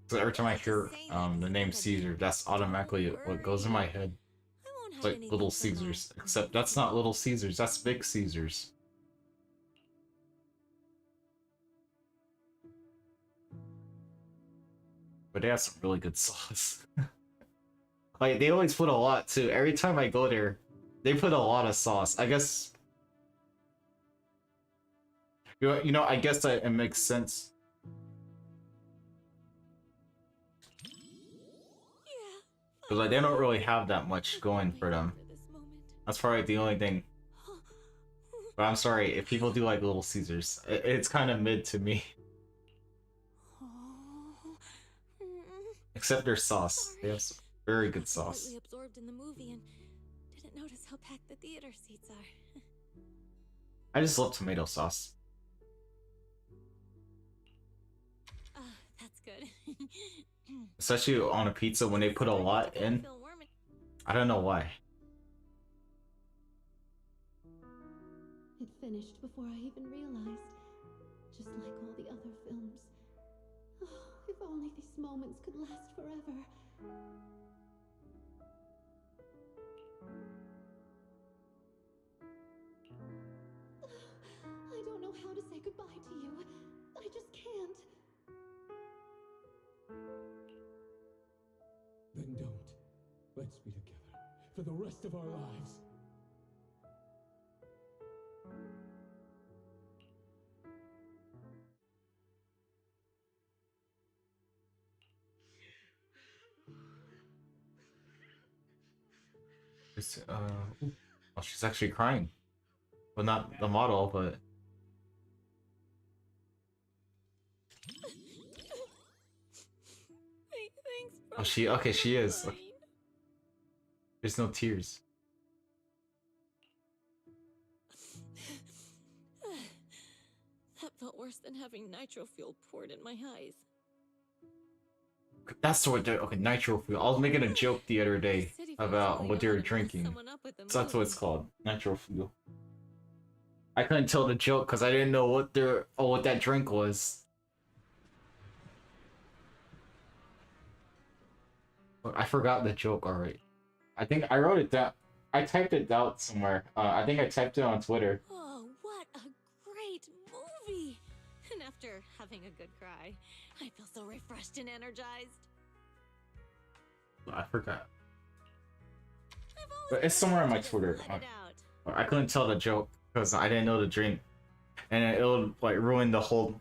So every time I hear the name Caesar, that's automatically what goes in my head. It's like Little Caesars, except that's not Little Caesars. That's Big Caesars. But they have some really good sauce. Like, they always put a lot too. Every time I go there, they put a lot of sauce. I guess... You know, I guess that it makes sense. Because like, they don't really have that much going for them. That's probably the only thing. But I'm sorry, if people do like Little Caesars, it's kind of mid to me. Except their sauce. They have some very good sauce. Completely absorbed in the movie and didn't notice how packed the theater seats are. I just love tomato sauce. That's good. Especially on a pizza when they put a lot in. I don't know why. It finished before I even realized, just like all the other films. Oh, if only these moments could last forever. I don't know how to say goodbye to you. I just can't. Then don't. Let's be together for the rest of our lives. Oh, she's actually crying. Well, not the model, but oh, she is. There's no tears. That felt worse than having nitro fuel poured in my eyes. That's what they're okay. Nitro fuel. I was making a joke the other day about what they were drinking. So that's what it's called. Nitro fuel. I couldn't tell the joke because I didn't know what that drink was. I forgot the joke already. I think I wrote it down. I typed it down somewhere. I think I typed it on Twitter. Oh, what a great movie! And after having a good cry, I feel so refreshed and energized. I forgot. But it's somewhere on my Twitter. I couldn't tell the joke because I didn't know the drink, and it would like ruin the whole.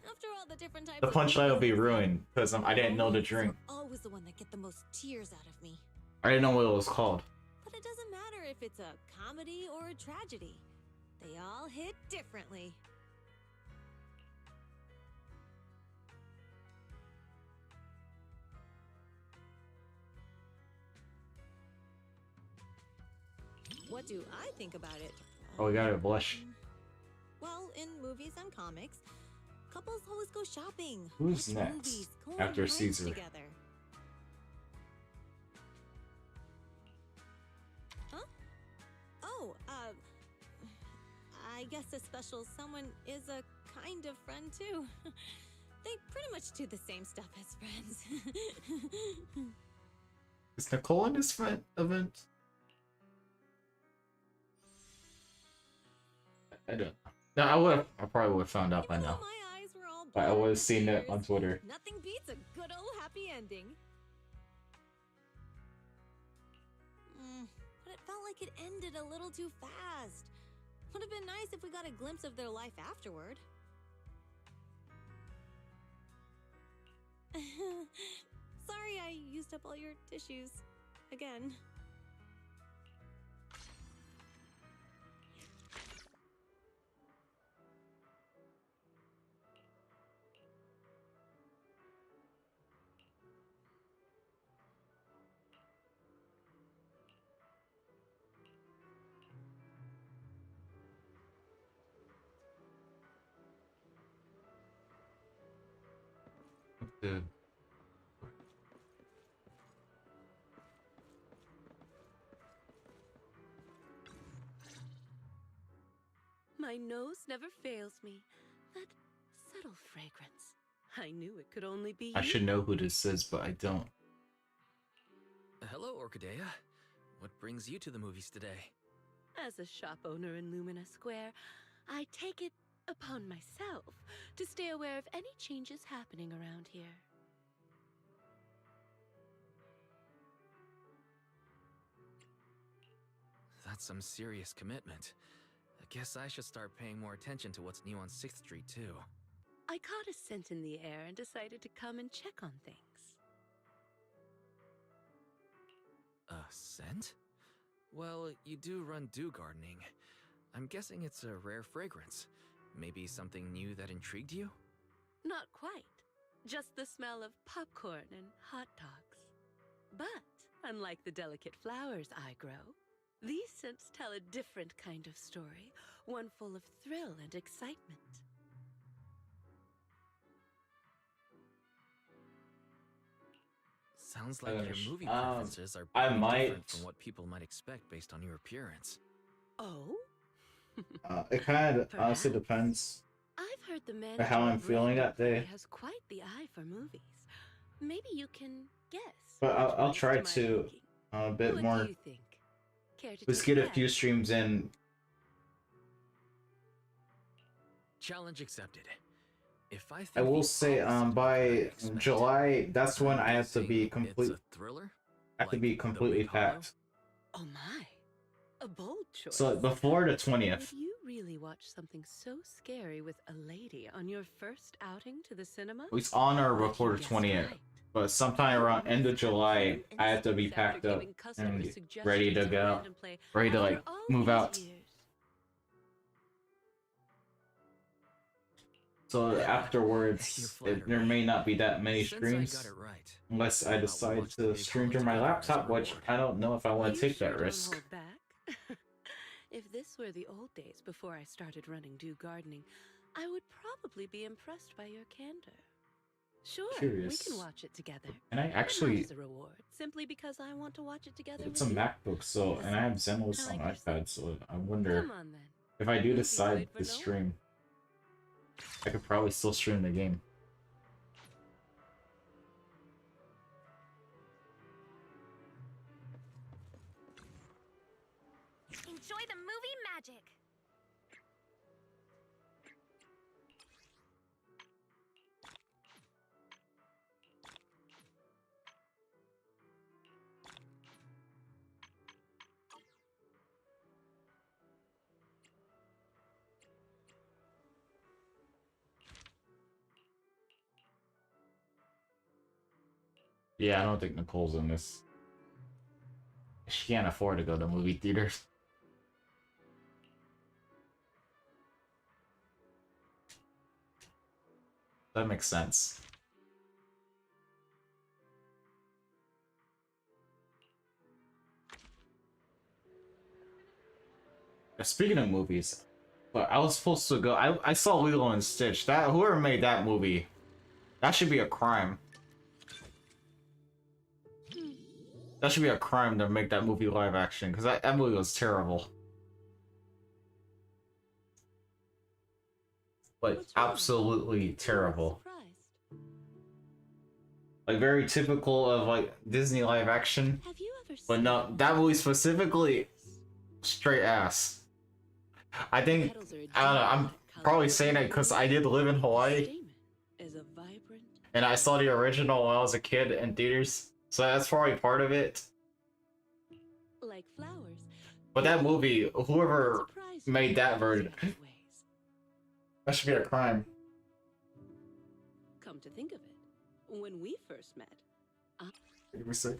The punchline will be ruined because I didn't know the drink. Always the one that get the most tears out of me. I didn't know what it was called. But it doesn't matter if it's a comedy or a tragedy. They all hit differently. What do I think about it? Oh, we got a blush. Well, in movies and comics, couples always go shopping. Who's watch next movies, go on after hikes Caesar? Together. Huh? Oh, I guess a special someone is a kind of friend too. They pretty much do the same stuff as friends. Is Nicole in this event? I don't know. No, I probably would have found out by now. But I would have seen it on Twitter. Nothing beats a good old happy ending. But it felt like it ended a little too fast. Would have been nice if we got a glimpse of their life afterward. Sorry I used up all your tissues. Again. Dude. My nose never fails me. That subtle fragrance. I knew it could only be I you. should know who this is, but I don't. Hello, Orchidea. What brings you to the movies today? As a shop owner in Lumina Square, I take it upon myself to stay aware of any changes happening around here. That's some serious commitment. I guess I should start paying more attention to what's new on 6th Street, too. I caught a scent in the air and decided to come and check on things. A scent? Well, you do run dew gardening. I'm guessing it's a rare fragrance. Maybe something new that intrigued you? Not quite. Just the smell of popcorn and hot dogs. But unlike the delicate flowers I grow, these scents tell a different kind of story, one full of thrill and excitement. Sounds like your movie I preferences are I pretty might. different from what people might expect based on your appearance. Oh? It kind of honestly depends I've heard the on how manager I'm of feeling that Brandon day. has quite the eye for movies. Maybe you can guess. But which I'll one is try my to liking. a bit What more. do you think? Care to Let's take get a a few guess? streams in. Challenge accepted. If I think I will the say opposite of what I by expect, July, that's when I have to be it's complete. a thriller? I have to Like be The completely Wing Hollow? packed. Oh my, a bold choice. So before the Would 20th. you really watch something so scary with a lady on your first outing to the cinema? It's on or But you before the guessed 20th. right. But sometime around end of July, I have to be packed up and ready to go. Ready to like move out. So afterwards, there may not be that many Since I streams. got it right, Unless I how about we decide watch the to big stream hollow through my together as a laptop, which reward? I don't know if I want You to take sure that don't risk. hold back. If this were the old days before I started running Do Gardening, I would probably be impressed by your candor. Sure, Curious. we can watch it together. And I but not actually, as a reward, simply because I want to watch it together it's with a you. MacBook, so, and I have Zenless I on like your iPad, so I wonder Come on then. if I do Movie decide night for to no one. stream, I could probably still stream the game. Enjoy the movie magic. Yeah, I don't think Nicole's in this. She can't afford to go to movie theaters. That makes sense. Speaking of movies, but I was supposed to go. I saw Lilo and Stitch. That whoever made that movie, that should be a crime. That should be a crime to make that movie live action, because that movie was terrible. Like, absolutely terrible. Like, very typical of, like, Disney live action. But no, that movie specifically, straight ass. I think, I don't know, I'm probably saying it because I did live in Hawaii. And I saw the original when I was a kid in theaters. So that's probably part of it. Like flowers. But that movie, whoever made that version, that should be a crime. Come to think of it, when we first met, Let me see.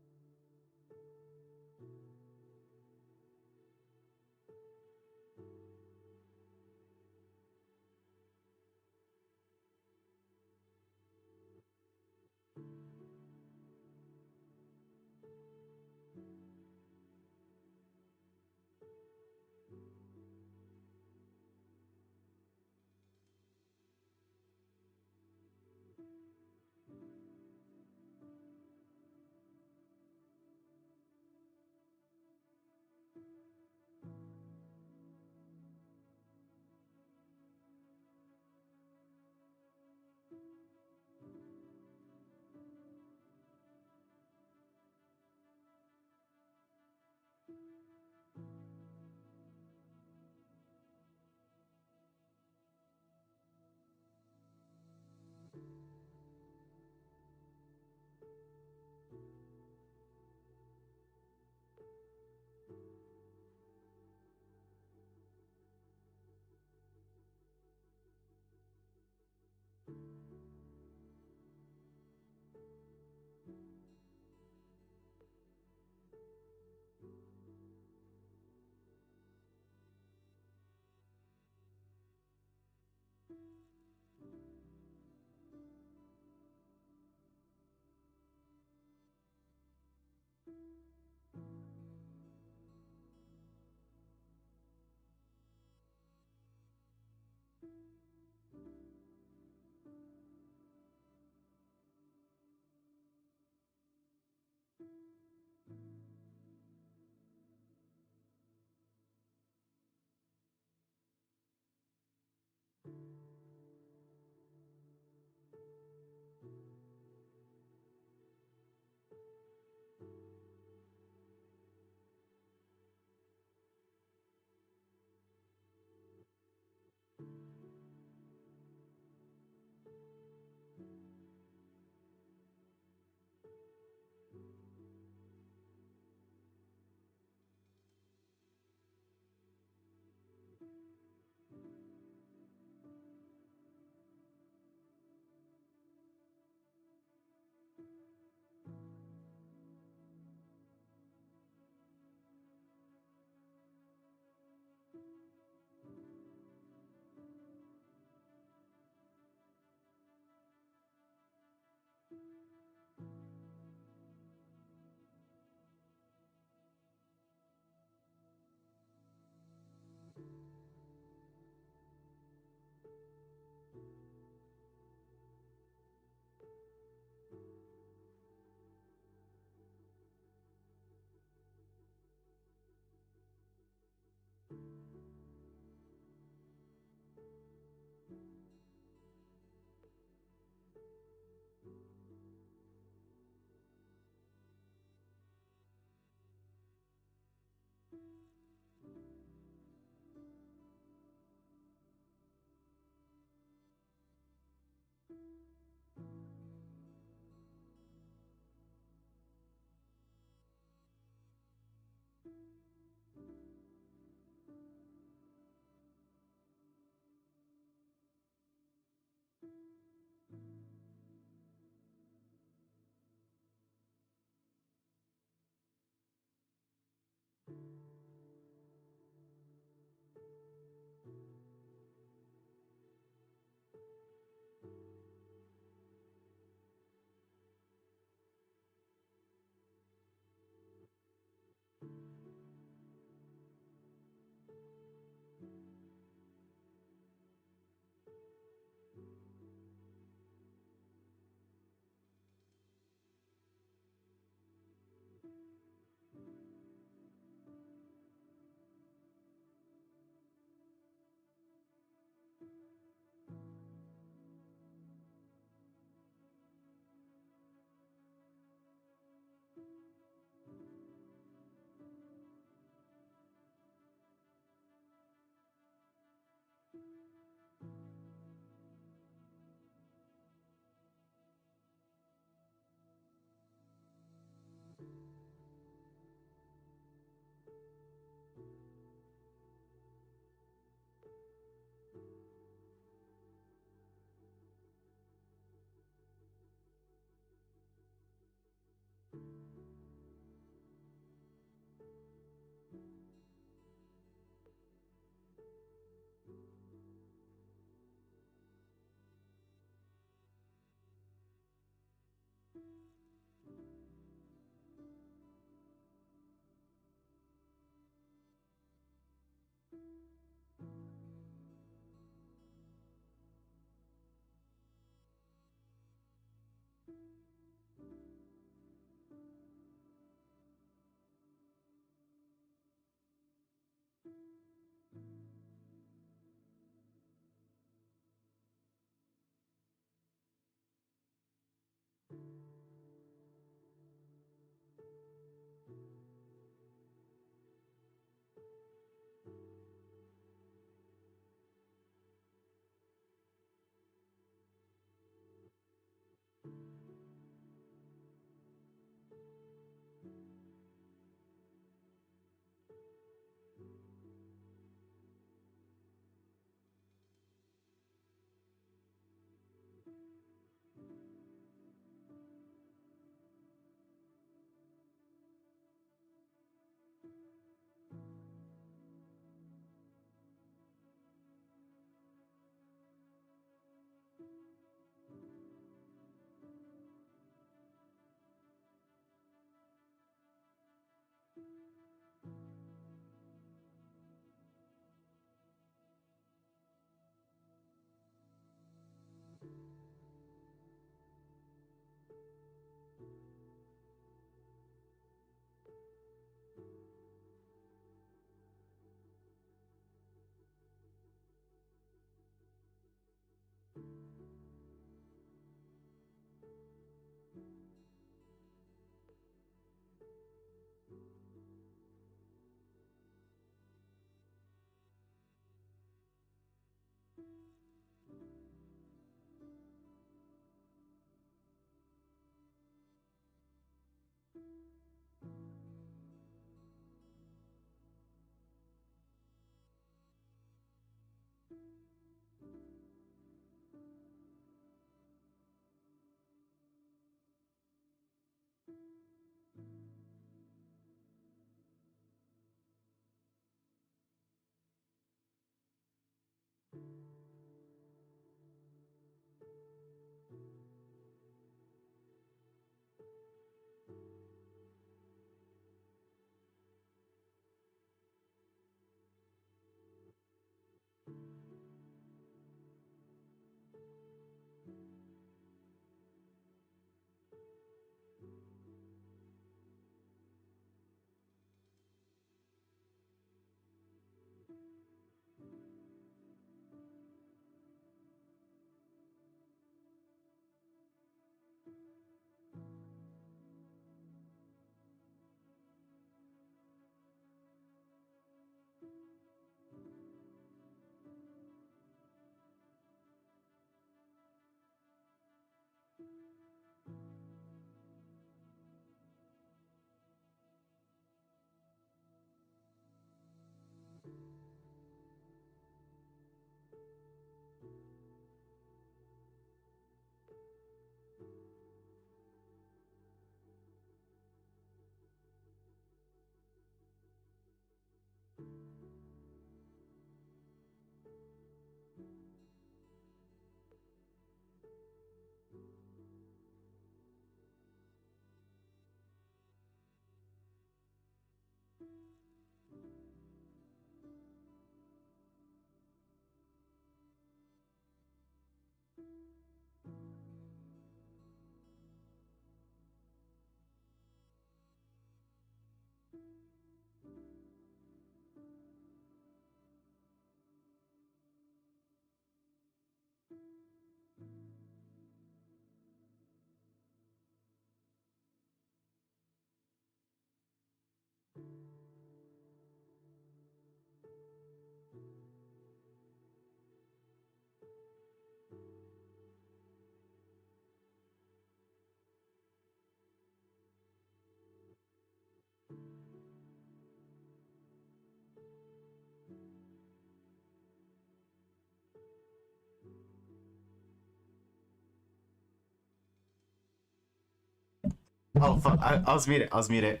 Oh fuck! I was muted. I was muted.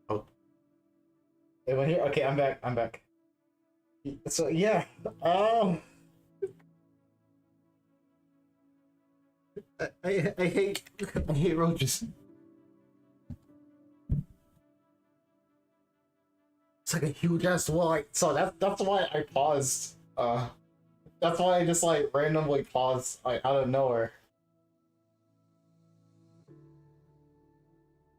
Oh. Am I here? Okay, I'm back. I'm back. So yeah. I hate roaches. It's like a huge ass wall. So that's why I paused. That's why I just like randomly paused like out of nowhere.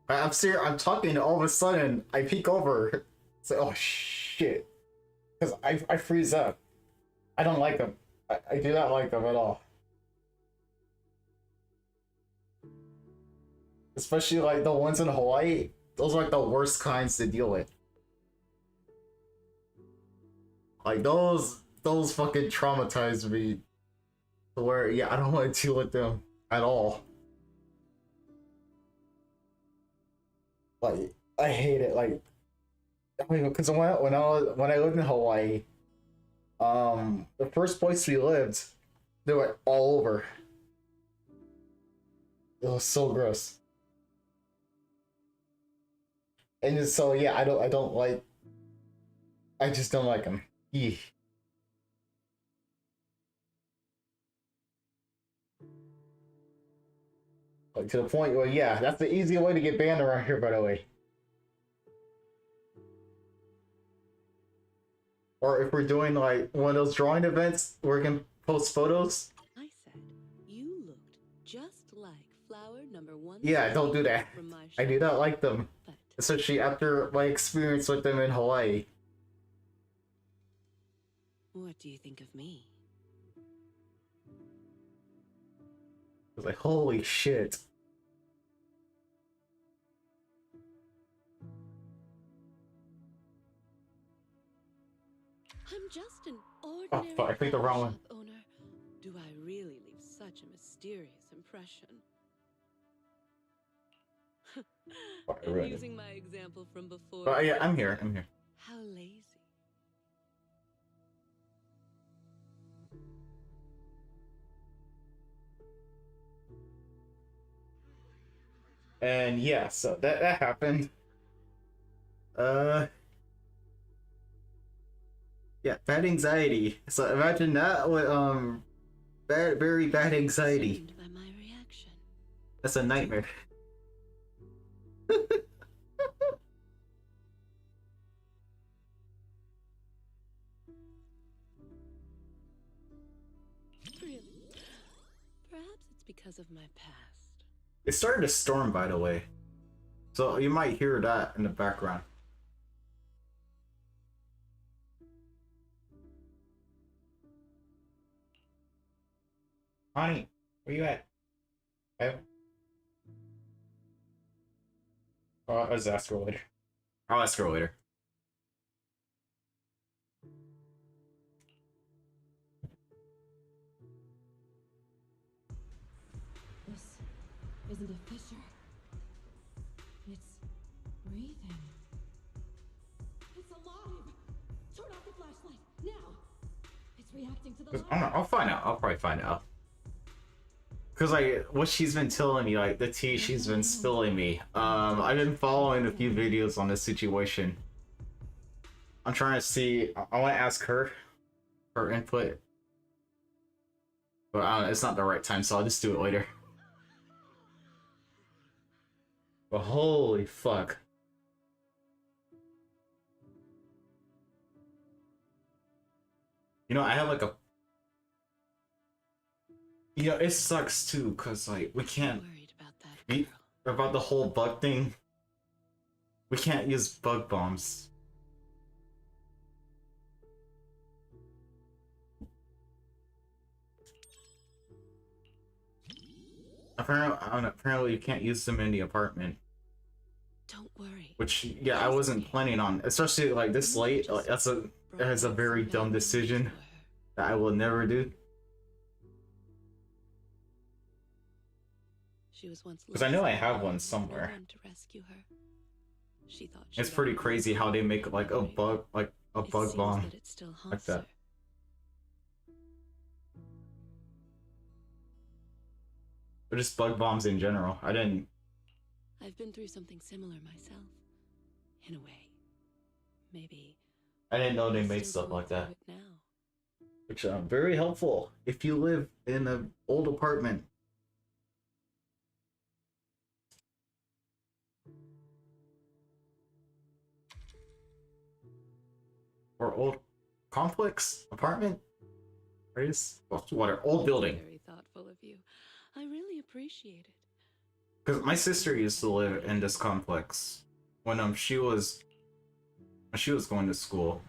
I'm serious. I'm talking. All of a sudden, I peek over. It's like, oh shit, because I freeze up. I don't like them. I do not like them at all. Especially like the ones in Hawaii. Those are like the worst kinds to deal with. Like those fucking traumatized me. To where yeah, I don't want to deal with them at all. Like I hate it. Like I mean, because when I lived in Hawaii, the first place we lived, they were all over. It was so gross. And just, so yeah, I don't like. I just don't like them. Eeh. Like to the point where yeah, that's the easy way to get banned around here, by the way. Or if we're doing like one of those drawing events where we can post photos. I said you looked just like flower number 1. Yeah, don't do that. I do not like them. Especially after my experience with them in Hawaii. What do you think of me? I was like, holy shit. I'm just an Oh ordinary fuck, I picked the wrong one. shop owner. Do I really leave such a mysterious impression? Fuck, I And read it. using my example from before. Oh yeah, I'm here. I'm here. How lazy. And yeah, so that happened. Yeah, bad anxiety. So imagine that with very bad anxiety. By my reaction. That's a nightmare. Really? Perhaps it's because of my past. It started to storm, by the way. So you might hear that in the background. Honey, where you at? Okay. Oh, I'll just ask her later. I'll ask her later. This isn't a fissure. It's breathing. It's alive! Turn off the flashlight, now! It's reacting to the light. I'll find out. I'll probably find out. Cause like what she's been telling me, like the tea she's been spilling me. I've been following a few videos on this situation. I'm trying to see. I want to ask her input, but I don't know, it's not the right time, so I'll just do it later. But holy fuck. You know, I have like a. You know, it sucks too, cause like we can't. About the whole bug thing. We can't use bug bombs. Apparently, I don't know, apparently you can't use them in the apartment. Don't worry. Which, yeah, I wasn't planning on, especially like this late. Like, that's a very dumb decision that I will never do. Because I know I have one somewhere. It's pretty crazy how they make like a bug bomb like that. Or just bug bombs in general. I didn't. I've been through something similar myself. In a way. Maybe. I didn't know they I'm made still stuff like going that. through it now. Which very helpful if you live in an old apartment. Or old complex apartment. What? Old building. Very thoughtful of you. I really appreciate it. Because my sister used to live in this complex when she was going to school.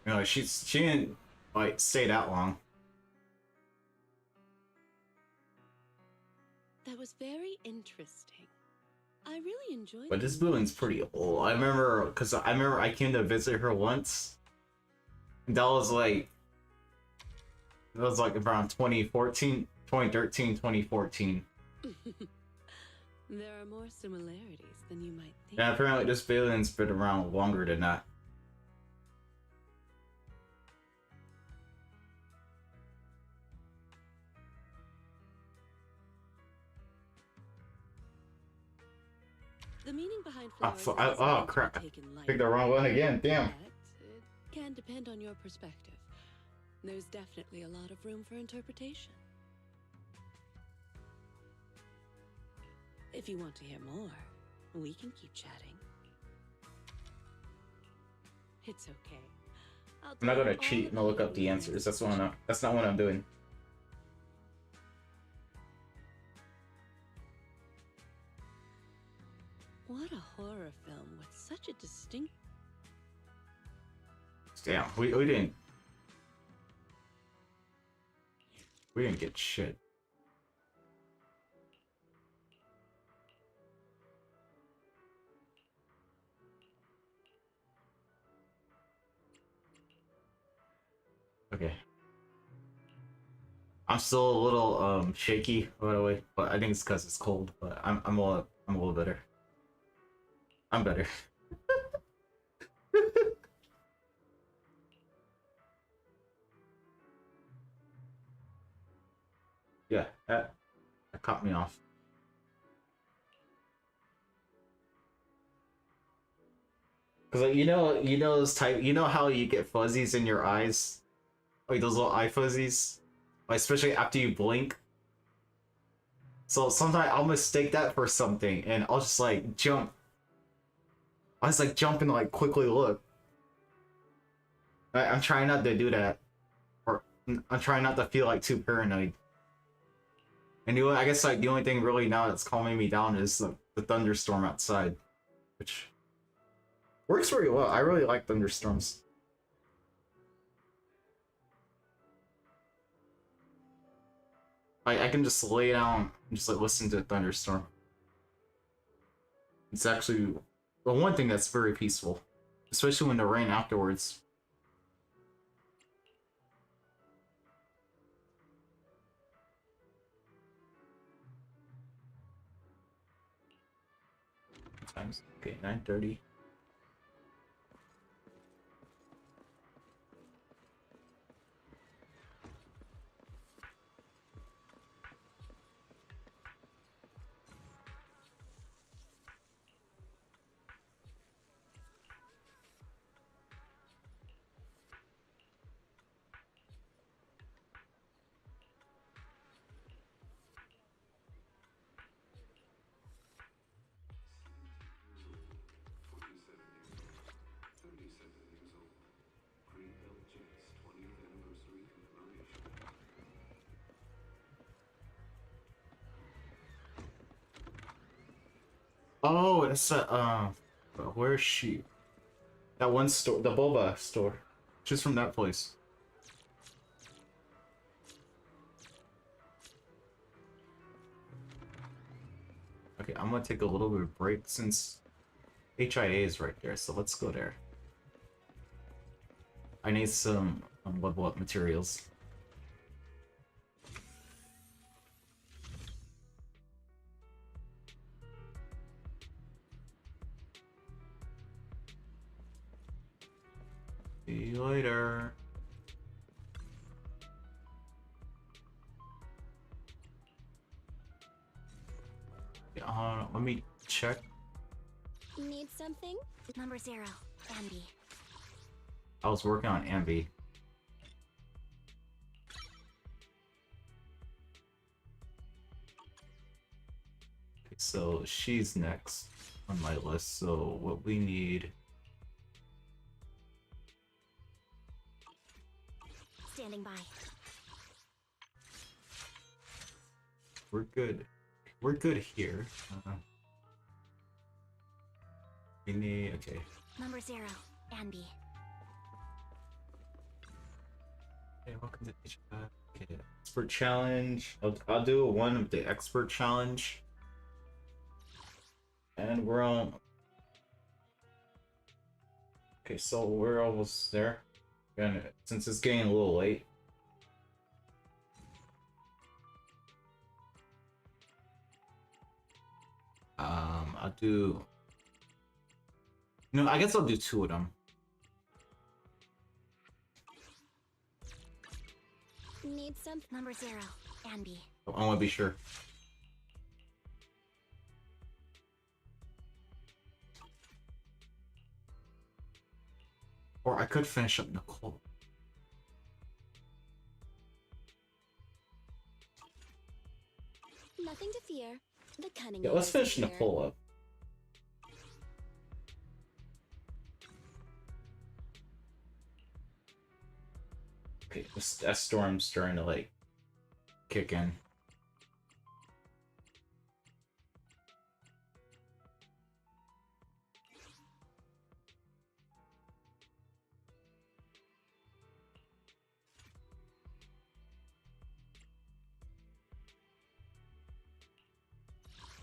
You know, she didn't like stay that long. That was very interesting. I really enjoyed But this building's pretty old. I remember I came to visit her once. And that was like around 2013, 2014. There are more similarities than you might think. And apparently this building's been around longer than that. The meaning behind Oh, flowers oh crap. Picked the wrong one again. Damn. It can depend on your perspective. There's definitely a lot of room for interpretation. If you want to hear more, we can keep chatting. It's okay. I'm not gonna cheat and look up the answers. That's not what I'm doing. What a horror film with such a distinct... Damn, we didn't get shit. Okay. I'm still a little shaky by the way, but I think it's because it's cold. But I'm a little better. I'm better. Yeah, that caught me off. Cause like you know those type, you know how you get fuzzies in your eyes, like those little eye fuzzies, like especially after you blink. So sometimes I'll mistake that for something, and I'll just like jump. I just like jump and like quickly look. I'm trying not to do that, or I'm trying not to feel like too paranoid. And I guess like the only thing really now that's calming me down is the thunderstorm outside, which works very well. I really like thunderstorms. I can just lay down and just like listen to the thunderstorm. It's actually the one thing that's very peaceful, especially when the rain afterwards. Times okay, 9:30. Oh, it's where is she? That one store, the boba store. She's from that place. Okay, I'm gonna take a little bit of break since HIA is right there, so let's go there. I need some level up materials. See you later. let me check. Need something? Number 0, Ambi. I was working on Ambi. Okay, so she's next on my list. So what we need. Standing by. We're good. We're good here. We need. Okay. Number 0, Ambi. Okay, welcome to okay. Expert challenge. I'll do one of the expert challenge. And we're on. Okay, so we're almost there. And since it's getting a little late. I'll do. No, I guess I'll do 2 of them. Need some? Number 0, Ambi. I want to be sure. Or I could finish up Nicole. Nothing to fear. The cunning. Yeah, let's finish Nicole up. Okay, that storm's starting to like kick in.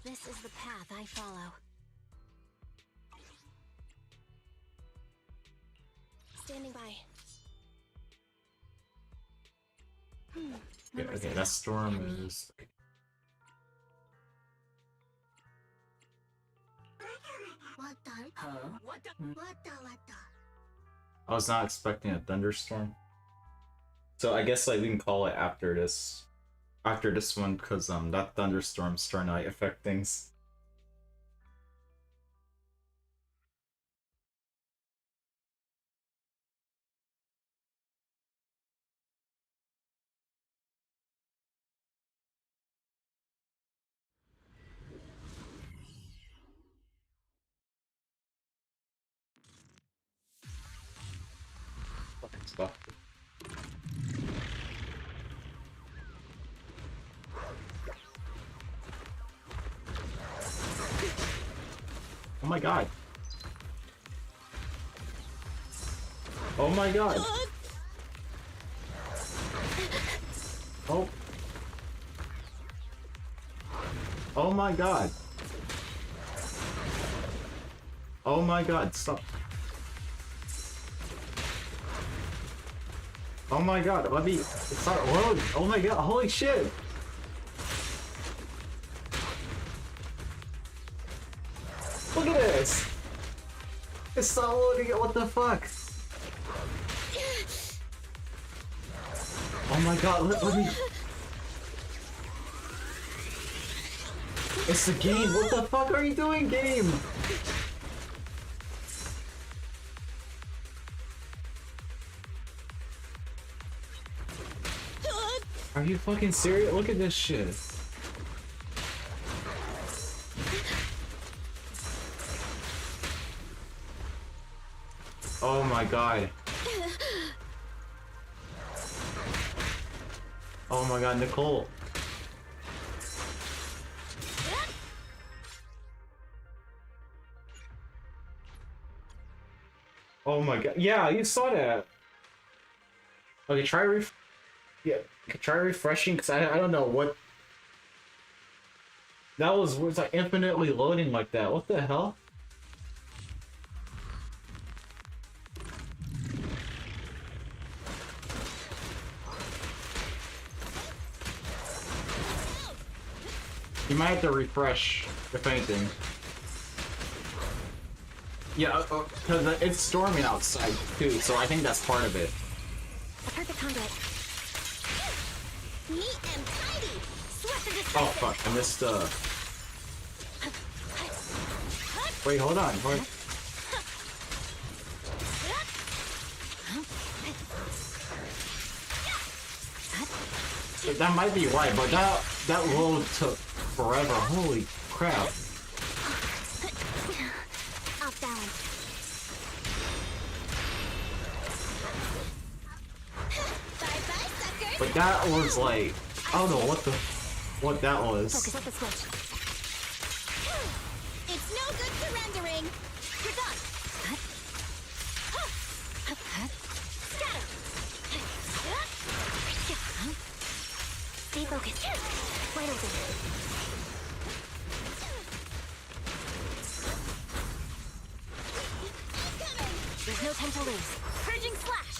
This is the path I follow. Standing by. Yeah, okay, that storm is. Okay. I was not expecting a thunderstorm. So I guess like we can call it after this one, because that thunderstorm's starting to like, affect things. Fucking stuff. Oh my god. Oh my god. Oh. Oh my god. Oh my god, stop. Oh my god, let me start loading. Oh my god, holy shit. Look at this! It's not loading it, what the fuck? Oh my god, let me... It's the game, what the fuck are you doing, game? Are you fucking serious? Look at this shit. Oh my god. Oh my god, Nicole. Oh my god. Yeah, you saw that. Okay, try refreshing, because I don't know what... That was like infinitely loading like that. What the hell? You might have to refresh, if anything. Yeah, because it's storming outside too, so I think that's part of it. A perfect conduit. Neat and tidy. Swept the Oh fuck, I missed Wait, hold on. What? That might be right, but that load took forever. Holy crap. Off balance. Bye-bye, sucker. But that was like, I don't know what that was. Focus at the switch. It's no good surrendering. You're done. Scatter. Stay focused. Wide open. There's no time to lose. Purging slash.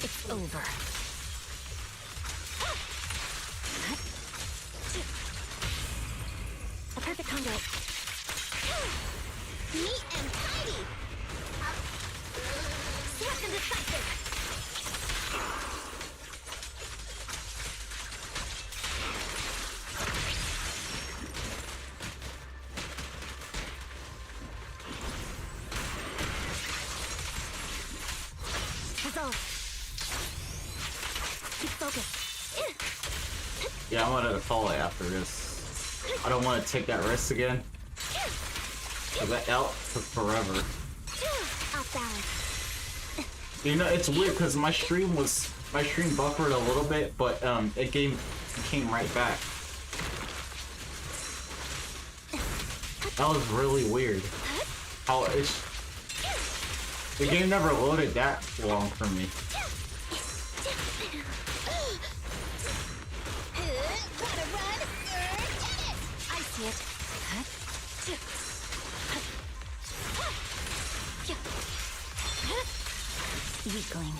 It's over. A perfect conduit. Neat and tidy. Swift and decisive. Resolve. Keep focused. Yeah, I'm gonna call it after this. I don't want to take that risk again. So that out took forever. Off balance. You know, it's weird because my stream buffered a little bit, but it came right back. That was really weird. How the game never loaded that long for me. Gotta run. Get it. I see it. Weakling.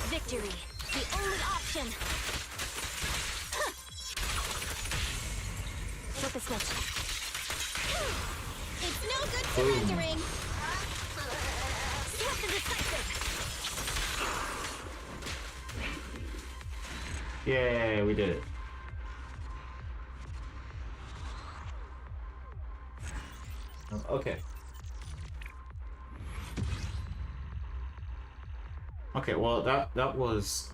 Victory, the only option. Flip the switch. It's no good surrendering. Swift and decisive. Yay, we did it. Okay. Okay, well that was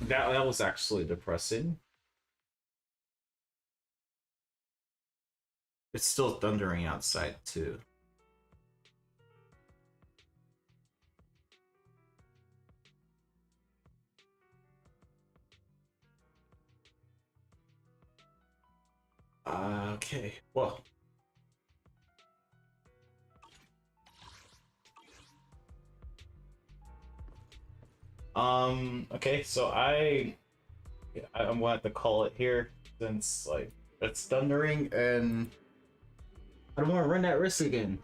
that was actually depressing. It's still thundering outside too. Okay, well. Okay, so I'm gonna have to call it here since like it's thundering and I don't want to run that risk again.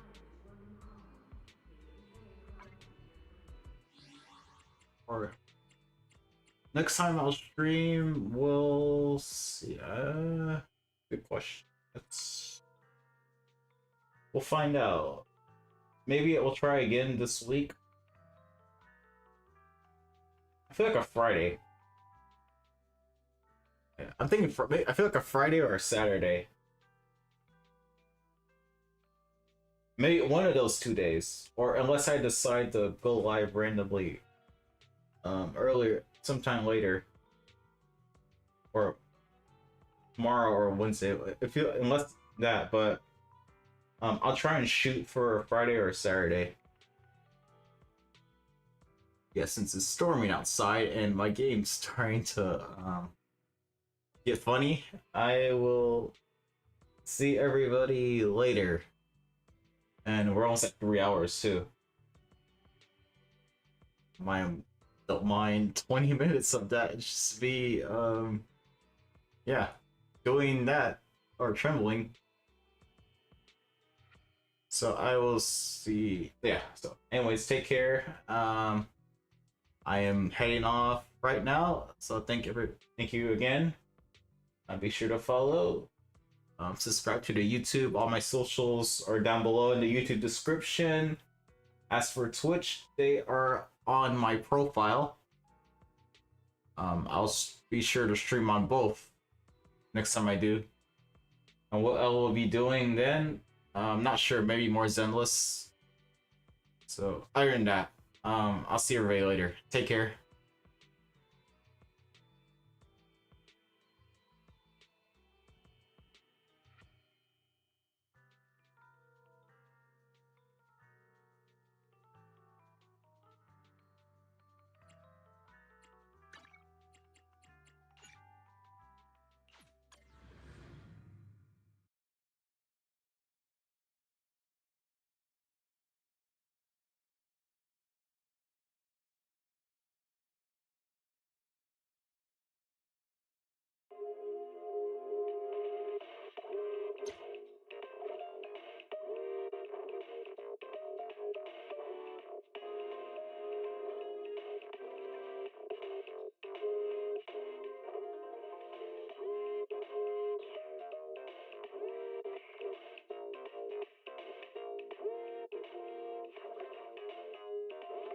Or next time I'll stream, we'll see. Good question. We'll find out. Maybe it will try again this week. I feel like a Friday. Yeah, I'm thinking I feel like a Friday or a Saturday. Maybe one of those 2 days, or unless I decide to go live randomly, earlier, sometime later, or tomorrow or Wednesday. Unless that, but I'll try and shoot for a Friday or a Saturday. Yeah, since it's storming outside and my game's trying to get funny, I will see everybody later. And we're almost at 3 hours too. Don't mind 20 minutes of that. Just be yeah, doing that or trembling. So I will see. Yeah, so anyways, take care. I am heading off right now, so thank you again. Be sure to follow, subscribe to the YouTube. All my socials are down below in the YouTube description. As for Twitch, they are on my profile. I'll be sure to stream on both next time I do. And what I will be doing then, I'm not sure, maybe more Zenless. So other than that, I'll see everybody later. Take care.